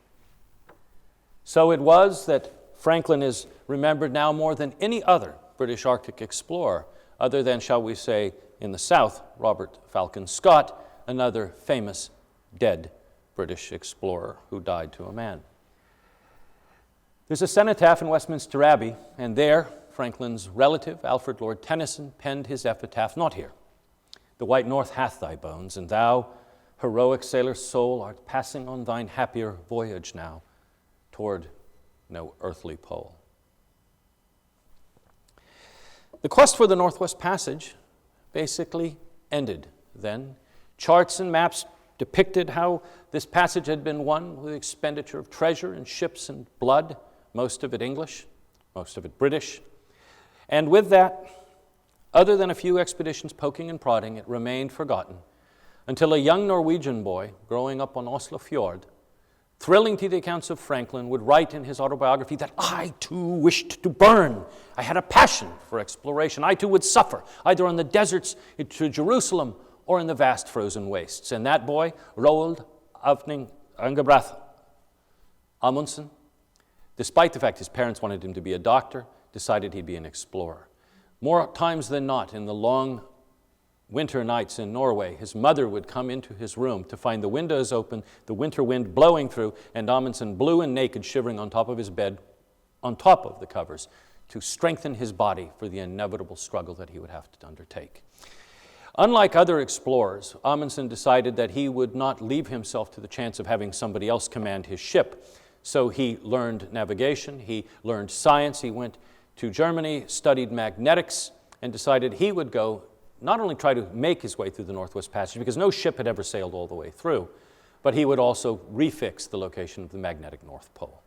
So it was that Franklin is remembered now more than any other British Arctic explorer, other than, shall we say, in the south, Robert Falcon Scott, another famous dead British explorer who died to a man. There's a cenotaph in Westminster Abbey, and there Franklin's relative, Alfred Lord Tennyson, penned his epitaph, not here. "The white north hath thy bones, and thou, heroic sailor soul, art passing on thine happier voyage now, toward no earthly pole." The quest for the Northwest Passage basically ended then. Charts and maps depicted how this passage had been won with expenditure of treasure and ships and blood, most of it English, most of it British. And with that, other than a few expeditions poking and prodding, it remained forgotten until a young Norwegian boy growing up on Oslo Fjord, thrilling to the accounts of Franklin, would write in his autobiography that "I too wished to burn. I had a passion for exploration. I too would suffer, either on the deserts to Jerusalem or in the vast frozen wastes." And that boy, Roald Avning Angebrath Amundsen, despite the fact his parents wanted him to be a doctor, decided he'd be an explorer. More times than not, in the long winter nights in Norway, his mother would come into his room to find the windows open, the winter wind blowing through, and Amundsen, blue and naked, shivering on top of his bed, on top of the covers, to strengthen his body for the inevitable struggle that he would have to undertake. Unlike other explorers, Amundsen decided that he would not leave himself to the chance of having somebody else command his ship. So he learned navigation, he learned science, he went to Germany, studied magnetics, and decided he would go not only try to make his way through the Northwest Passage, because no ship had ever sailed all the way through, but he would also refix the location of the magnetic North Pole.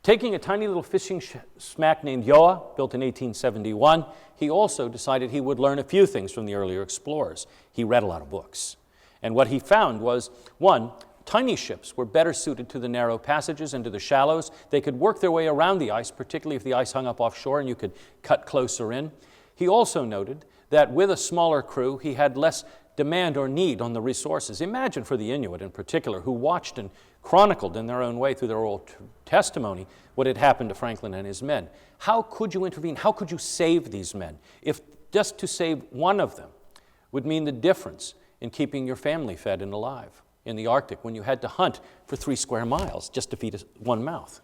Taking a tiny little fishing smack named Gjøa, built in 1871, he also decided he would learn a few things from the earlier explorers. He read a lot of books. And what he found was, one, tiny ships were better suited to the narrow passages and to the shallows. They could work their way around the ice, particularly if the ice hung up offshore and you could cut closer in. He also noted that with a smaller crew, he had less demand or need on the resources. Imagine for the Inuit in particular, who watched and chronicled in their own way through their oral testimony what had happened to Franklin and his men. How could you intervene? How could you save these men if just to save one of them would mean the difference in keeping your family fed and alive in the Arctic when you had to hunt for 3 square miles just to feed one mouth?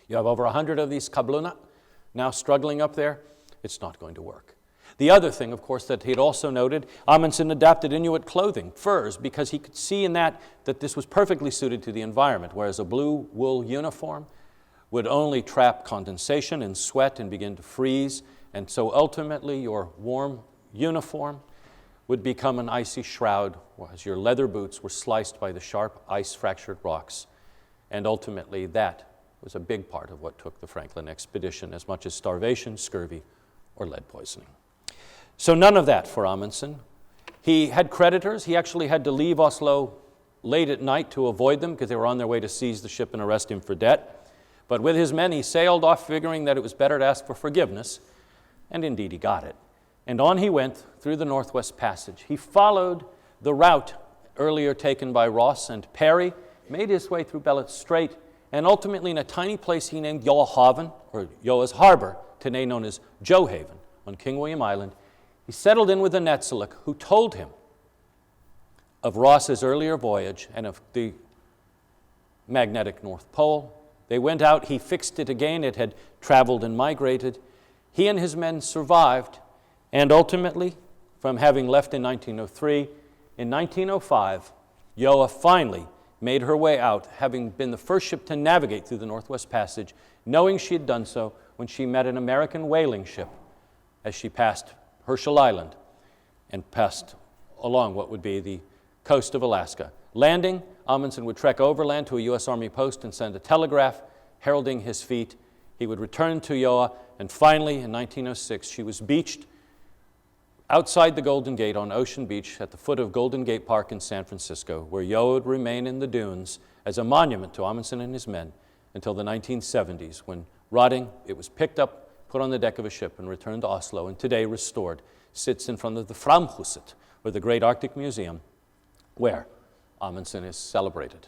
You have over 100 of these kabluna now struggling up there. It's not going to work. The other thing, of course, that he'd also noted, Amundsen adapted Inuit clothing, furs, because he could see in that this was perfectly suited to the environment, whereas a blue wool uniform would only trap condensation and sweat and begin to freeze, and so ultimately your warm uniform would become an icy shroud as your leather boots were sliced by the sharp ice-fractured rocks, and ultimately that was a big part of what took the Franklin expedition, as much as starvation, scurvy, or lead poisoning. So none of that for Amundsen. He had creditors. He actually had to leave Oslo late at night to avoid them because they were on their way to seize the ship and arrest him for debt. But with his men, he sailed off figuring that it was better to ask for forgiveness, and indeed he got it. And on he went through the Northwest Passage. He followed the route earlier taken by Ross and Perry, made his way through Bellot Strait, and ultimately in a tiny place he named Gjøahaven, or Gjøa's Harbor, today known as Johaven, on King William Island. He settled in with a Netzilik who told him of Ross's earlier voyage and of the magnetic North Pole. They went out, he fixed it again, it had traveled and migrated. He and his men survived, and ultimately, from having left in 1903, in 1905, Gjøa finally made her way out, having been the first ship to navigate through the Northwest Passage, knowing she had done so when she met an American whaling ship as she passed Herschel Island and passed along what would be the coast of Alaska. Landing, Amundsen would trek overland to a U.S. Army post and send a telegraph heralding his feat. He would return to Gjøa, and finally, in 1906, she was beached outside the Golden Gate on Ocean Beach at the foot of Golden Gate Park in San Francisco, where Gjøa would remain in the dunes as a monument to Amundsen and his men until the 1970s, when, rotting, it was picked up, put on the deck of a ship, and returned to Oslo, and today restored, sits in front of the Framhuset, or the Great Arctic Museum, where Amundsen is celebrated.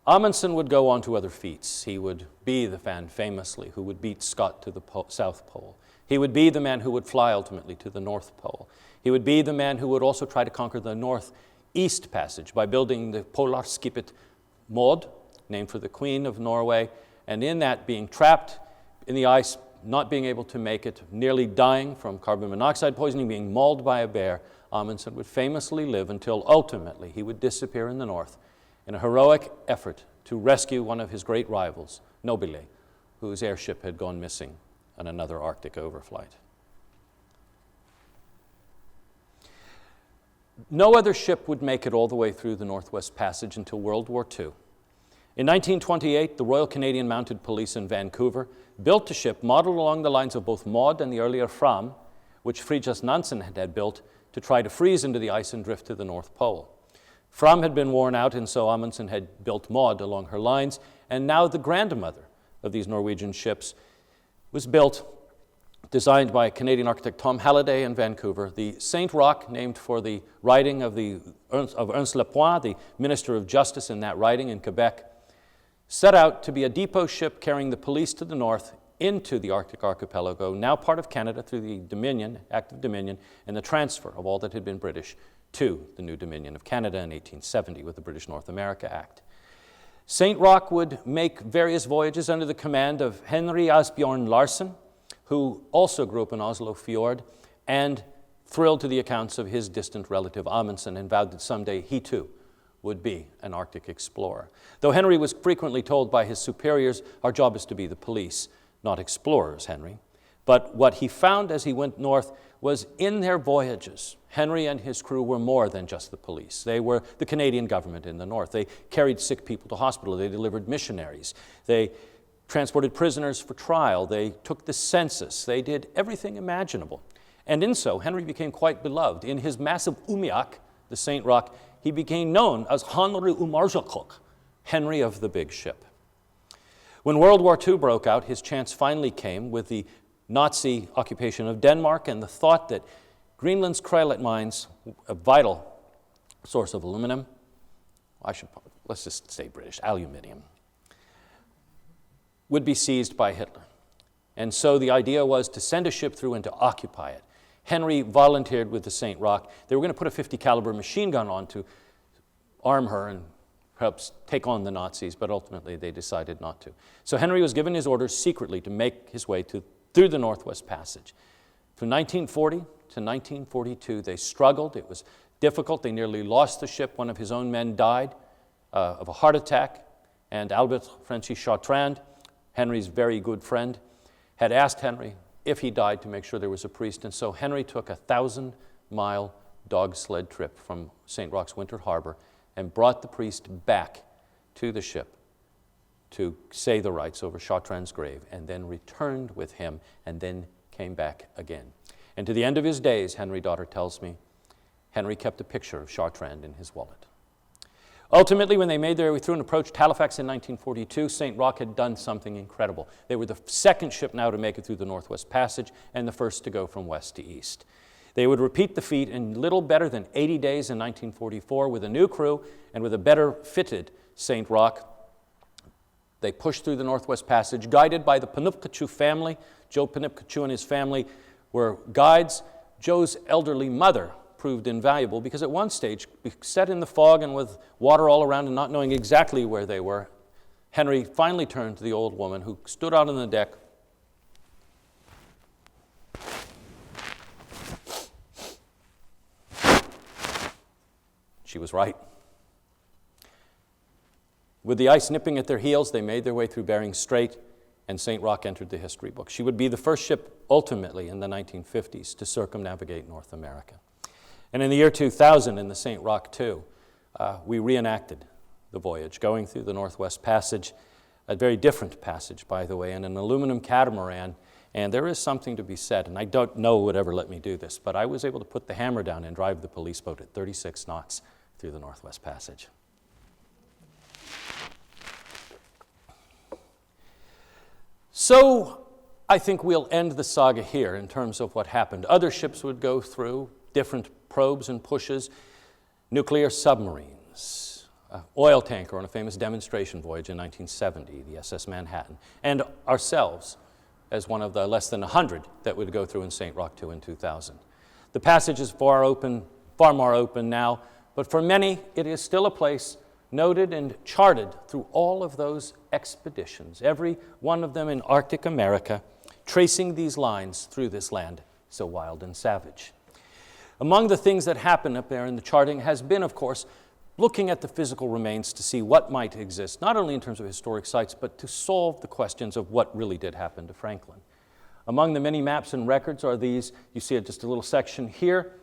Amundsen would go on to other feats. He would be the man, famously, who would beat Scott to the South Pole. He would be the man who would fly ultimately to the North Pole. He would be the man who would also try to conquer the Northeast Passage by building the Polarskipet Maud, named for the Queen of Norway, and in that being trapped in the ice, not being able to make it, nearly dying from carbon monoxide poisoning, being mauled by a bear, Amundsen would famously live until ultimately he would disappear in the north in a heroic effort to rescue one of his great rivals, Nobile, whose airship had gone missing on another Arctic overflight. No other ship would make it all the way through the Northwest Passage until World War II. In 1928, the Royal Canadian Mounted Police in Vancouver built a ship modeled along the lines of both Maud and the earlier Fram, which Fridtjof Nansen had built to try to freeze into the ice and drift to the North Pole. Fram had been worn out, and so Amundsen had built Maud along her lines, and now the grandmother of these Norwegian ships was built, designed by Canadian architect Tom Halliday in Vancouver. The Saint Roch, named for the riding of Ernst Lapointe, the Minister of Justice in that riding in Quebec, set out to be a depot ship carrying the police to the north into the Arctic archipelago, now part of Canada through the Dominion, Act of Dominion, and the transfer of all that had been British to the new Dominion of Canada in 1870 with the British North America Act. St. Roch would make various voyages under the command of Henry Asbjorn Larsen, who also grew up in Oslo Fjord and thrilled to the accounts of his distant relative Amundsen and vowed that someday he too would be an Arctic explorer. Though Henry was frequently told by his superiors, "Our job is to be the police, not explorers, Henry." But what he found as he went north was in their voyages, Henry and his crew were more than just the police. They were the Canadian government in the north. They carried sick people to hospital. They delivered missionaries. They transported prisoners for trial. They took the census. They did everything imaginable. And in so, Henry became quite beloved. In his massive umiak, the St. Roch, he became known as Henry Umarjakok, Henry of the Big Ship. When World War II broke out, his chance finally came with the Nazi occupation of Denmark and the thought that Greenland's cryolite mines, a vital source of aluminum, let's just say British, aluminium, would be seized by Hitler. And so the idea was to send a ship through and to occupy it. Henry volunteered with the St. Roch. They were going to put a .50 caliber machine gun on to arm her and perhaps take on the Nazis, but ultimately they decided not to. So Henry was given his orders secretly to make his way through the Northwest Passage. From 1940 to 1942, they struggled. It was difficult. They nearly lost the ship. One of his own men died of a heart attack, and Albert Francis Chartrand, Henry's very good friend, had asked Henry if he died to make sure there was a priest, and so Henry took a 1,000-mile dog sled trip from St. Roch's Winter Harbor and brought the priest back to the ship to say the rites over Chartrand's grave, and then returned with him, and then came back again. And to the end of his days, Henry daughter tells me, Henry kept a picture of Chartrand in his wallet. Ultimately, when they made their way through and approached Halifax in 1942, St. Roch had done something incredible. They were the second ship now to make it through the Northwest Passage and the first to go from west to east. They would repeat the feat in little better than 80 days in 1944 with a new crew and with a better fitted St. Roch. They pushed through the Northwest Passage, guided by the Penupkachu family. Joe Penupkachu and his family were guides. Joe's elderly mother proved invaluable because at one stage, set in the fog and with water all around and not knowing exactly where they were, Henry finally turned to the old woman who stood out on the deck. She was right. With the ice nipping at their heels, they made their way through Bering Strait, and St. Roch entered the history book. She would be the first ship, ultimately, in the 1950s, to circumnavigate North America. And in the year 2000, in the St. Roch too, we reenacted the voyage, going through the Northwest Passage, a very different passage, by the way, in an aluminum catamaran. And there is something to be said, and I don't know who would ever let me do this, but I was able to put the hammer down and drive the police boat at 36 knots through the Northwest Passage. So I think we'll end the saga here in terms of what happened. Other ships would go through, different probes and pushes, nuclear submarines, oil tanker on a famous demonstration voyage in 1970, the SS Manhattan, and ourselves as one of the less than 100 that would go through in St. Roch 2 in 2000. The passage is far more open now, but for many it is still a place noted and charted through all of those expeditions, every one of them in Arctic America, tracing these lines through this land so wild and savage. Among the things that happen up there in the charting has been, of course, looking at the physical remains to see what might exist, not only in terms of historic sites, but to solve the questions of what really did happen to Franklin. Among the many maps and records are these. You see just a little section here,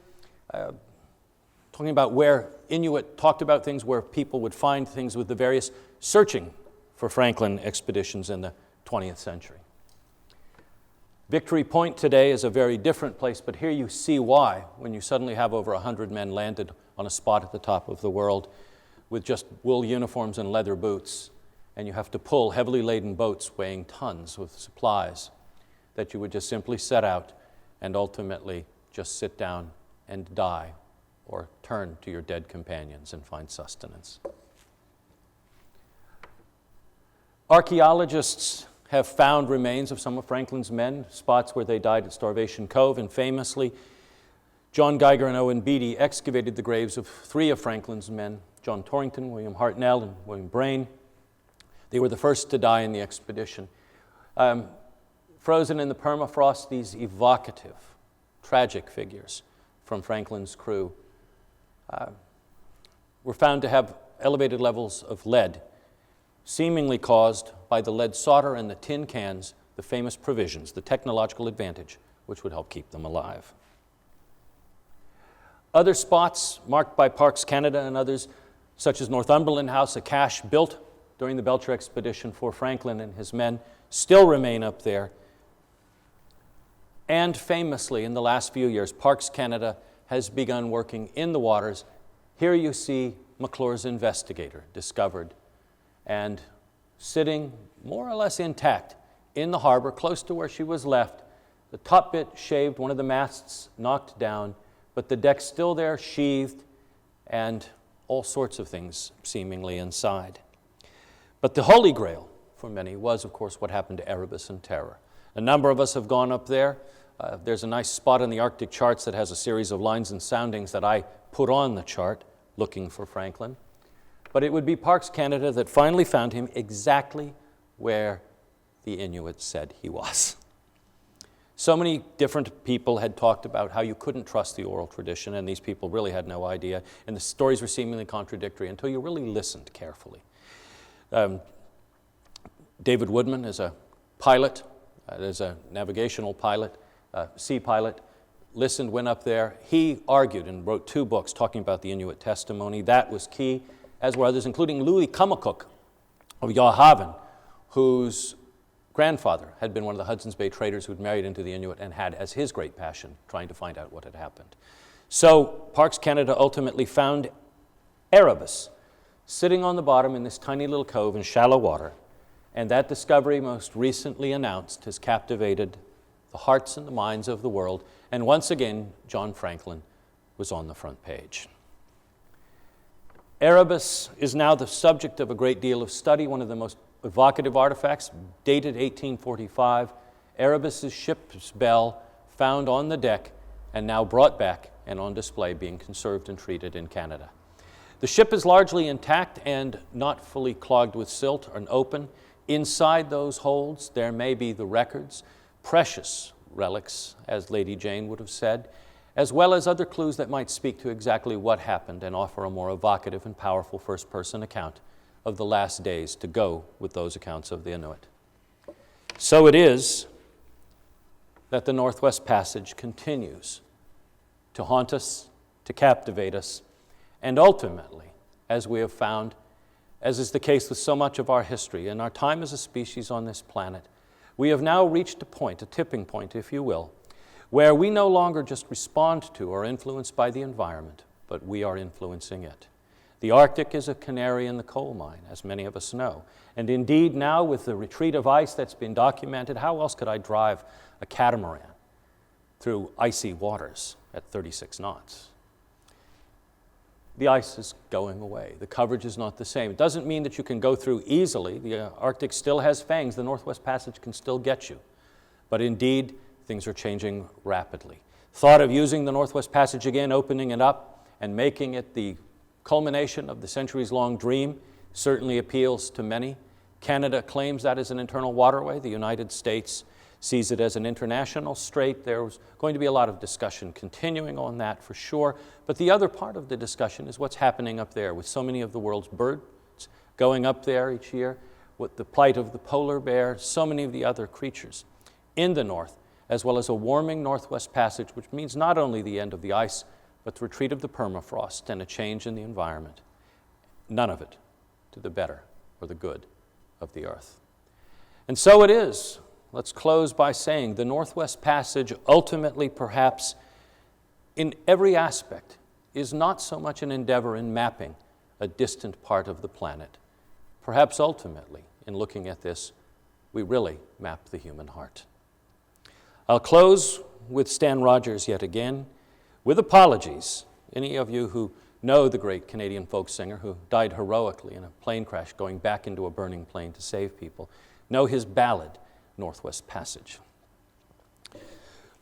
talking about where Inuit talked about things, where people would find things with the various searching for Franklin expeditions in the 20th century. Victory Point today is a very different place, but here you see why when you suddenly have over 100 men landed on a spot at the top of the world with just wool uniforms and leather boots, and you have to pull heavily laden boats weighing tons with supplies that you would just simply set out and ultimately just sit down and die or turn to your dead companions and find sustenance. Archaeologists have found remains of some of Franklin's men, spots where they died at Starvation Cove, and famously, John Geiger and Owen Beatty excavated the graves of 3 of Franklin's men, John Torrington, William Hartnell, and William Brain. They were the first to die in the expedition. Frozen in the permafrost, these evocative, tragic figures from Franklin's crew were found to have elevated levels of lead, seemingly caused by the lead solder and the tin cans, the famous provisions, the technological advantage, which would help keep them alive. Other spots marked by Parks Canada and others, such as Northumberland House, a cache built during the Belcher expedition for Franklin and his men, still remain up there. And famously, in the last few years, Parks Canada has begun working in the waters. Here you see McClure's Investigator discovered and sitting more or less intact in the harbor, close to where she was left. The top bit shaved, one of the masts knocked down, but the deck still there, sheathed, and all sorts of things seemingly inside. But the Holy Grail for many was, of course, what happened to Erebus and Terror. A number of us have gone up there. There's a nice spot in the Arctic charts that has a series of lines and soundings that I put on the chart looking for Franklin. But it would be Parks Canada that finally found him exactly where the Inuits said he was. So many different people had talked about how you couldn't trust the oral tradition, and these people really had no idea, and the stories were seemingly contradictory until you really listened carefully. David Woodman is a pilot, is a navigational pilot, sea pilot, listened, went up there. He argued and wrote 2 books talking about the Inuit testimony. That was key, as were others, including Louis Kummakuk of Yawhaven, whose grandfather had been one of the Hudson's Bay traders who'd married into the Inuit and had as his great passion trying to find out what had happened. So Parks Canada ultimately found Erebus sitting on the bottom in this tiny little cove in shallow water, and that discovery, most recently announced, has captivated the hearts and the minds of the world, and once again, John Franklin was on the front page. Erebus is now the subject of a great deal of study, one of the most evocative artifacts, dated 1845, Erebus's ship's bell found on the deck and now brought back and on display, being conserved and treated in Canada. The ship is largely intact and not fully clogged with silt and open. Inside those holds, there may be the records, precious relics, as Lady Jane would have said, as well as other clues that might speak to exactly what happened and offer a more evocative and powerful first-person account of the last days to go with those accounts of the Inuit. So it is that the Northwest Passage continues to haunt us, to captivate us, and ultimately, as we have found, as is the case with so much of our history and our time as a species on this planet, we have now reached a point, a tipping point, if you will, where we no longer just respond to or influenced by the environment, but we are influencing it. The Arctic is a canary in the coal mine, as many of us know. And indeed, now with the retreat of ice that's been documented, how else could I drive a catamaran through icy waters at 36 knots? The ice is going away. The coverage is not the same. It doesn't mean that you can go through easily. The Arctic still has fangs. The Northwest Passage can still get you. But indeed, things are changing rapidly. Thought of using the Northwest Passage again, opening it up and making it the culmination of the centuries-long dream certainly appeals to many. Canada claims that as an internal waterway. The United States sees it as an international strait. There's going to be a lot of discussion continuing on that for sure. But the other part of the discussion is what's happening up there with so many of the world's birds going up there each year, with the plight of the polar bear, so many of the other creatures in the north, as well as a warming Northwest Passage, which means not only the end of the ice, but the retreat of the permafrost and a change in the environment. None of it to the better or the good of the earth. And so it is. Let's close by saying the Northwest Passage ultimately, perhaps in every aspect, is not so much an endeavor in mapping a distant part of the planet. Perhaps ultimately, in looking at this, we really map the human heart. I'll close with Stan Rogers yet again, with apologies. Any of you who know the great Canadian folk singer who died heroically in a plane crash going back into a burning plane to save people know his ballad, Northwest Passage.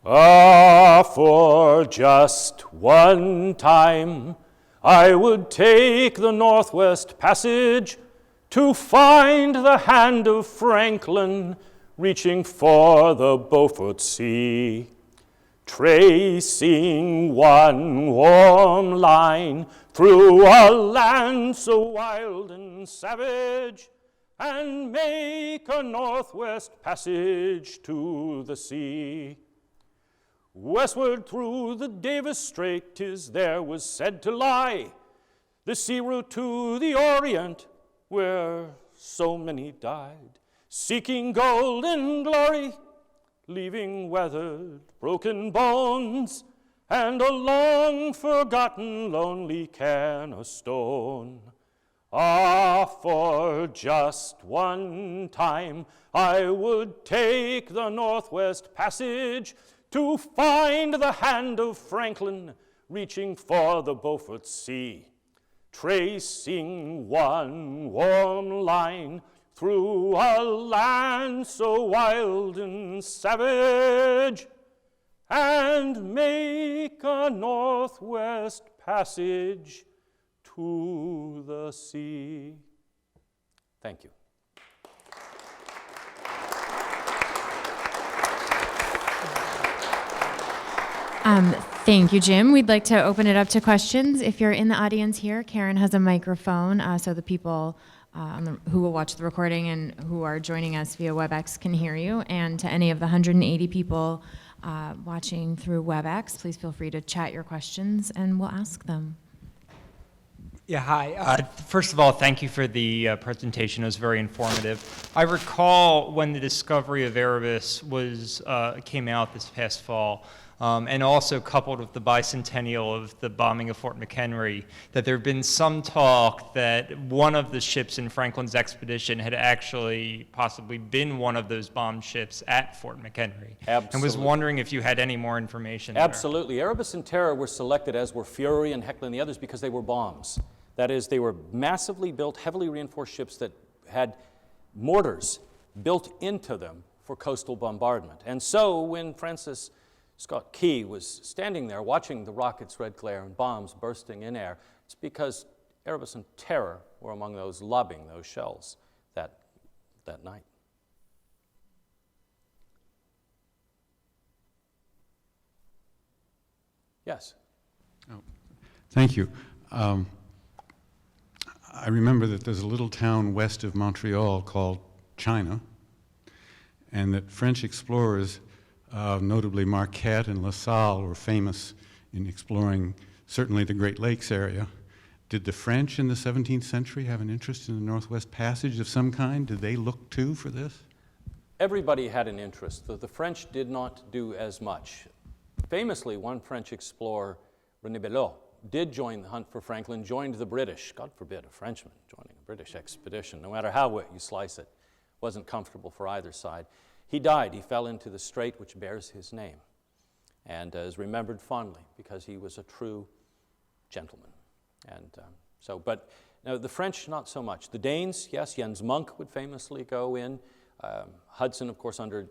Ah, for just one time I would take the Northwest Passage to find the hand of Franklin reaching for the Beaufort Sea, tracing one warm line through a land so wild and savage, and make a Northwest Passage to the sea. Westward through the Davis Strait, 'tis there was said to lie the sea route to the Orient, where so many died, seeking gold and glory, leaving weathered, broken bones, and a long-forgotten, lonely cairn of stone. Ah, for just one time I would take the Northwest Passage to find the hand of Franklin reaching for the Beaufort Sea, tracing one warm line through a land so wild and savage, and make a Northwest Passage to the sea. Thank you. Thank you, Jim. We'd like to open it up to questions. If you're in the audience here, Karen has a microphone so the people who will watch the recording and who are joining us via WebEx can hear you. And to any of the 180 people watching through WebEx, please feel free to chat your questions and we'll ask them. Yeah, hi. First of all, thank you for the presentation. It was very informative. I recall when the discovery of Erebus came out this past fall, and also coupled with the bicentennial of the bombing of Fort McHenry, that there had been some talk that one of the ships in Franklin's expedition had actually possibly been one of those bombed ships at Fort McHenry. Absolutely. And was wondering if you had any more information there. Absolutely. Erebus and Terror were selected, as were Fury and Hecla and the others, because they were bombs. That is, they were massively built, heavily reinforced ships that had mortars built into them for coastal bombardment. And so when Francis Scott Key was standing there watching the rockets' red glare and bombs bursting in air, it's because Erebus and Terror were among those lobbing those shells that night. Yes? Oh, thank you. I remember that there's a little town west of Montreal called China, and that French explorers, notably Marquette and La Salle, were famous in exploring certainly the Great Lakes area. Did the French in the 17th century have an interest in the Northwest Passage of some kind? Did they look too for this? Everybody had an interest. The French did not do as much. Famously, one French explorer, René Belot, did join the hunt for Franklin, joined the British. God forbid a Frenchman joining a British expedition, no matter how you slice it. Wasn't comfortable for either side. He died. He fell into the strait which bears his name and is remembered fondly because he was a true gentleman. And but now the French, not so much. The Danes, yes, Jens Munk would famously go in. Hudson, of course, under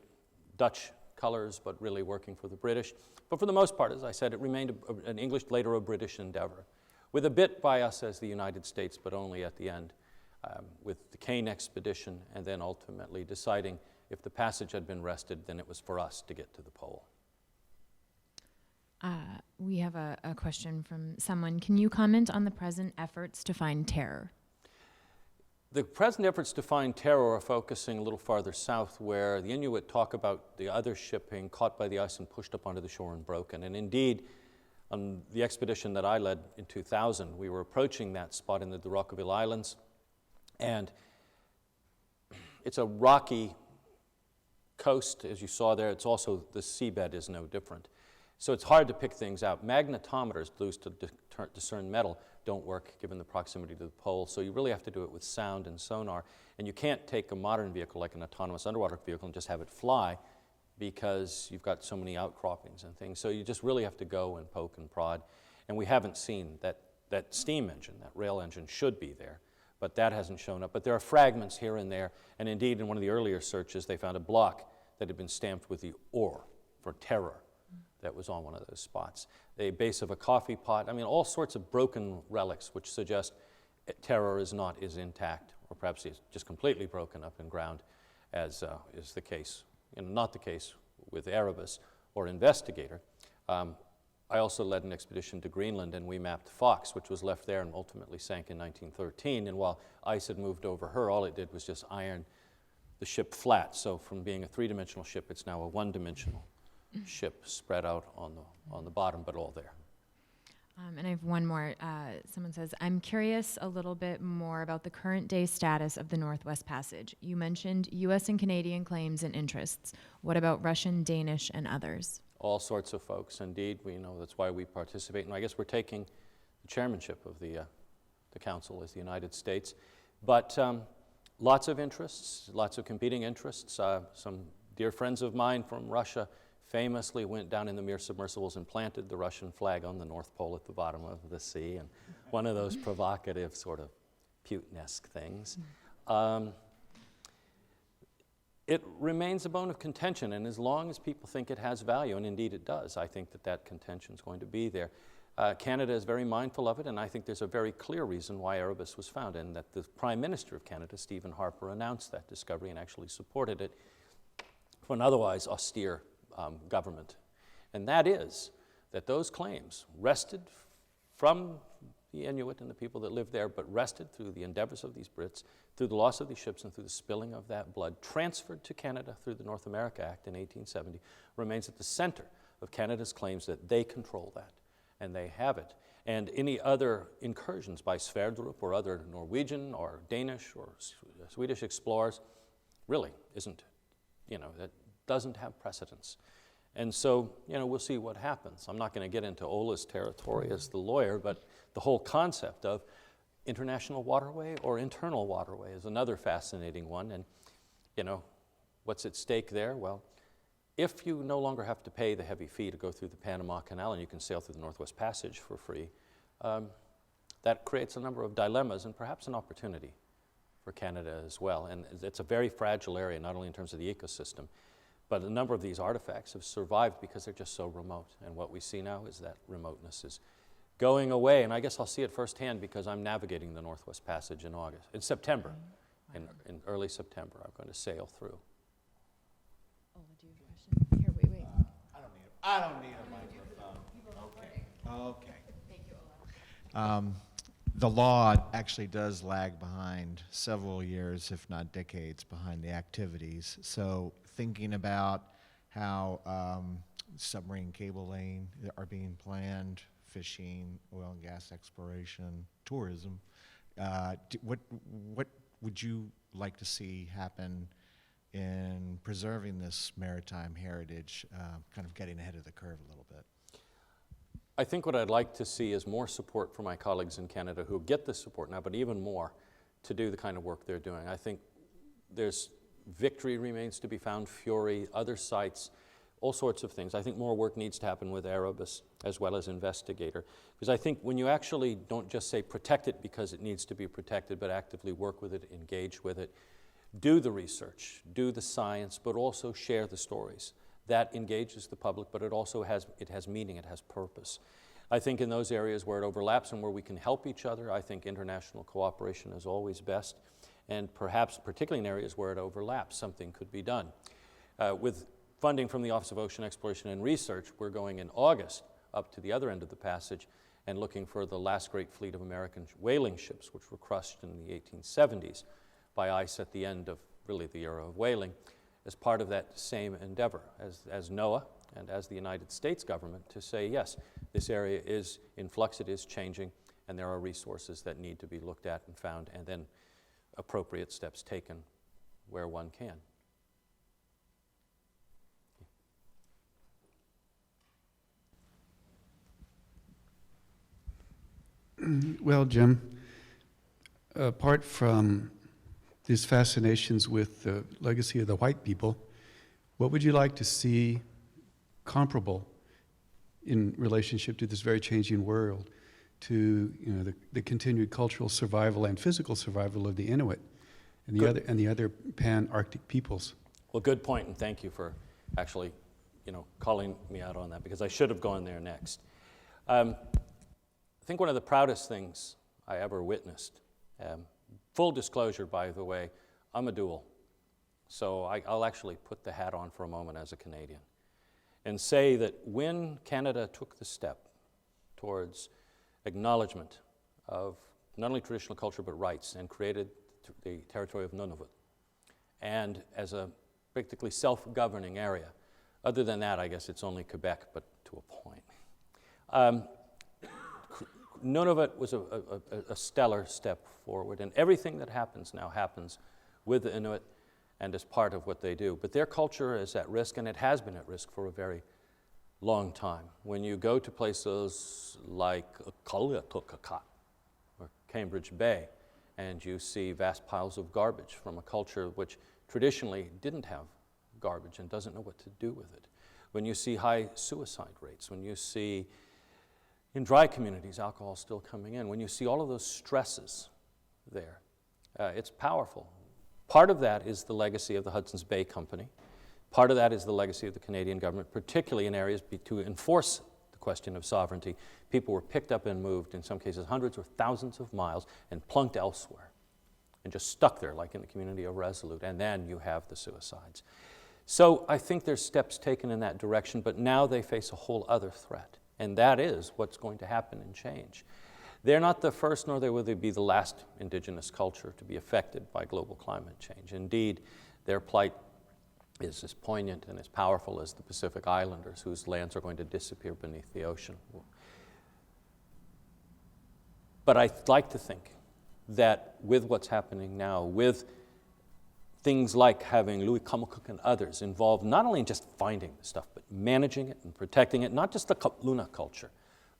Dutch colors, but really working for the British. But for the most part, as I said, it remained an English, later a British endeavor, with a bit by us as the United States, but only at the end, with the Kane expedition, and then ultimately deciding if the passage had been wrested, then it was for us to get to the pole. We have a question from someone. Can you comment on the present efforts to find Terror? The present efforts to find Terror are focusing a little farther south, where the Inuit talk about the other ship being caught by the ice and pushed up onto the shore and broken. And indeed, on the expedition that I led in 2000, we were approaching that spot in the Rockaville Islands, and it's a rocky coast, as you saw there. It's also, the seabed is no different. So it's hard to pick things out. Magnetometers, used to discern metal, don't work given the proximity to the pole, so you really have to do it with sound and sonar. And you can't take a modern vehicle like an autonomous underwater vehicle and just have it fly, because you've got so many outcroppings and things. So you just really have to go and poke and prod. And we haven't seen that steam engine, that rail engine should be there, but that hasn't shown up. But there are fragments here and there, and indeed in one of the earlier searches they found a block that had been stamped with the or for terror that was on one of those spots. The base of a coffee pot, I mean all sorts of broken relics which suggest terror is not as intact, or perhaps it's just completely broken up and ground, as is the case, not the case with Erebus or Investigator. I also led an expedition to Greenland, and we mapped Fox, which was left there and ultimately sank in 1913. And while ice had moved over her, all it did was just iron the ship flat. So from being a three-dimensional ship, it's now a one-dimensional ship spread out on the bottom, but all there. And I have one more. Someone says, I'm curious a little bit more about the current day status of the Northwest Passage. You mentioned U.S. and Canadian claims and interests. What about Russian, Danish, and others? All sorts of folks, indeed. We know that's why we participate. And I guess we're taking the chairmanship of the council as the United States. But lots of interests, lots of competing interests. Some dear friends of mine from Russia famously went down in the Mir submersibles and planted the Russian flag on the North Pole at the bottom of the sea, and one of those provocative sort of Putin-esque things. It remains a bone of contention, and as long as people think it has value, and indeed it does, I think that contention is going to be there. Canada is very mindful of it, and I think there's a very clear reason why Erebus was found, and that the Prime Minister of Canada, Stephen Harper, announced that discovery and actually supported it for an otherwise austere government. And that is that those claims wrested from the Inuit and the people that lived there, but wrested through the endeavors of these Brits, through the loss of these ships and through the spilling of that blood, transferred to Canada through the North America Act in 1870, remains at the center of Canada's claims that they control that, and they have it. And any other incursions by Sverdrup or other Norwegian or Danish or Swedish explorers really isn't, that doesn't have precedence. And so, we'll see what happens. I'm not going to get into Ola's territory as the lawyer, but the whole concept of international waterway or internal waterway is another fascinating one. And, what's at stake there? Well, if you no longer have to pay the heavy fee to go through the Panama Canal and you can sail through the Northwest Passage for free, that creates a number of dilemmas and perhaps an opportunity for Canada as well. And it's a very fragile area, not only in terms of the ecosystem, but a number of these artifacts have survived because they're just so remote. And what we see now is that remoteness is going away. And I guess I'll see it firsthand because I'm navigating the Northwest Passage in September. In early September, I'm going to sail through. Oh, do you have a question? Here, wait. I don't need a microphone. Okay. Thank you, Ola. The law actually does lag behind several years, if not decades, behind the activities. So thinking about how submarine cable laying are being planned, fishing, oil and gas exploration, tourism, what would you like to see happen in preserving this maritime heritage, kind of getting ahead of the curve a little bit? I think what I'd like to see is more support for my colleagues in Canada who get this support now, but even more to do the kind of work they're doing. I think there's victory remains to be found, Fury, other sites, all sorts of things. I think more work needs to happen with Erebus as well as Investigator. Because I think when you actually don't just say protect it because it needs to be protected, but actively work with it, engage with it, do the research, do the science, but also share the stories. That engages the public, but it also has meaning, it has purpose. I think in those areas where it overlaps and where we can help each other, I think international cooperation is always best. And perhaps, particularly in areas where it overlaps, something could be done. With funding from the Office of Ocean Exploration and Research, we're going in August up to the other end of the passage and looking for the last great fleet of American whaling ships, which were crushed in the 1870s by ice at the end of really the era of whaling, as part of that same endeavor as NOAA and as the United States government to say, yes, this area is in flux, it is changing, and there are resources that need to be looked at and found, and then appropriate steps taken where one can. Well, Jim, apart from these fascinations with the legacy of the white people, what would you like to see comparable in relationship to this very changing world? to the continued cultural survival and physical survival of the Inuit and the other pan-Arctic peoples. Well, good point, and thank you for actually, calling me out on that, because I should have gone there next. I think one of the proudest things I ever witnessed, full disclosure, by the way, I'm a dual, so I'll actually put the hat on for a moment as a Canadian and say that when Canada took the step towards acknowledgement of not only traditional culture but rights and created the territory of Nunavut, and as a practically self-governing area. Other than that, I guess it's only Quebec, but to a point. Nunavut was a stellar step forward, and everything that happens now happens with the Inuit and as part of what they do. But their culture is at risk, and it has been at risk for a very long time. When you go to places like Kalyatukaka or Cambridge Bay, and you see vast piles of garbage from a culture which traditionally didn't have garbage and doesn't know what to do with it. When you see high suicide rates, when you see in dry communities alcohol still coming in, when you see all of those stresses there, it's powerful. Part of that is the legacy of the Hudson's Bay Company. Part of that is the legacy of the Canadian government, particularly in areas to enforce the question of sovereignty. People were picked up and moved, in some cases hundreds or thousands of miles, and plunked elsewhere, and just stuck there, like in the community of Resolute, and then you have the suicides. So I think there's steps taken in that direction, but now they face a whole other threat, and that is what's going to happen and change. They're not the first, nor will they be the last indigenous culture to be affected by global climate change. Indeed, their plight is as poignant and as powerful as the Pacific Islanders, whose lands are going to disappear beneath the ocean. But I'd like to think that with what's happening now, with things like having Louis Kamakuk and others involved not only in just finding the stuff, but managing it and protecting it, not just the Luna culture,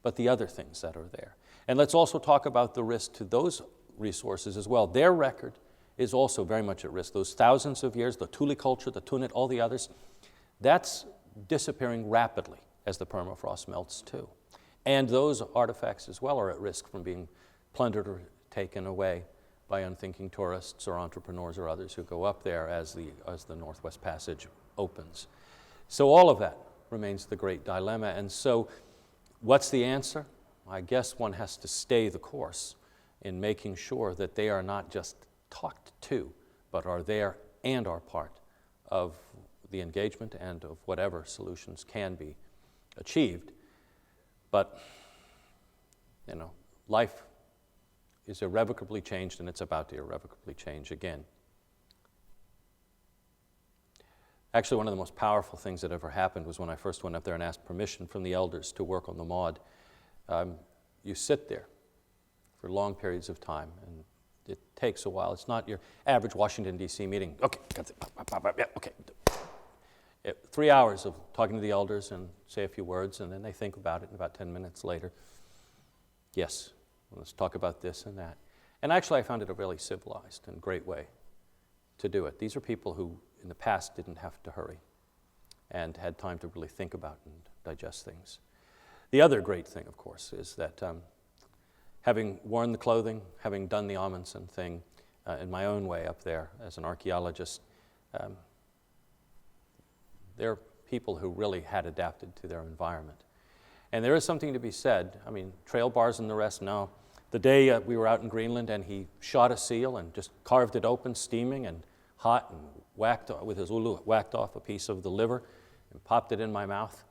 but the other things that are there. And let's also talk about the risk to those resources as well. Their record is also very much at risk. Those thousands of years, the Thule culture, the Tunit, all the others, that's disappearing rapidly as the permafrost melts too. And those artifacts as well are at risk from being plundered or taken away by unthinking tourists or entrepreneurs or others who go up there as the Northwest Passage opens. So all of that remains the great dilemma. And so what's the answer? I guess one has to stay the course in making sure that they are not just talked to, but are there and are part of the engagement and of whatever solutions can be achieved. But, life is irrevocably changed, and it's about to irrevocably change again. Actually, one of the most powerful things that ever happened was when I first went up there and asked permission from the elders to work on the mod. You sit there for long periods of time, and it takes a while. It's not your average Washington, D.C. meeting. Okay, got it. Okay. 3 hours of talking to the elders and say a few words, and then they think about it, and about 10 minutes later, yes, let's talk about this and that. And actually, I found it a really civilized and great way to do it. These are people who, in the past, didn't have to hurry and had time to really think about and digest things. The other great thing, of course, is that having worn the clothing, having done the Amundsen thing in my own way up there as an archaeologist, there are people who really had adapted to their environment. And there is something to be said. I mean, trail bars and the rest, no. The day we were out in Greenland and he shot a seal and just carved it open, steaming and hot, and whacked with his ulu, whacked off a piece of the liver and popped it in my mouth.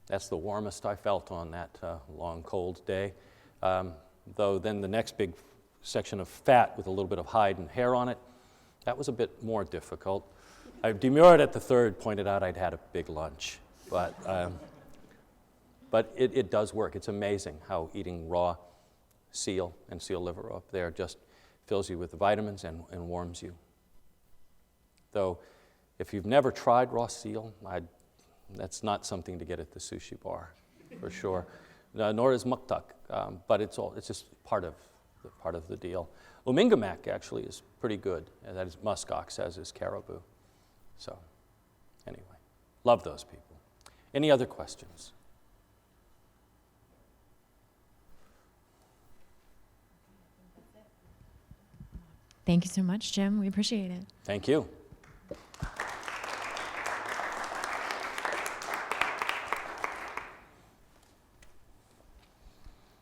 That's the warmest I felt on that long, cold day. Though then the next big section of fat with a little bit of hide and hair on it, that was a bit more difficult. I demurred at the third, pointed out I'd had a big lunch. But it does work. It's amazing how eating raw seal and seal liver up there just fills you with the vitamins and warms you. Though, if you've never tried raw seal, that's not something to get at the sushi bar, for sure. Nor is muktak, but it's just part of the deal. Umingamak actually is pretty good. That is muskox, as is caribou. So, anyway, love those people. Any other questions? Thank you so much, Jim. We appreciate it. Thank you.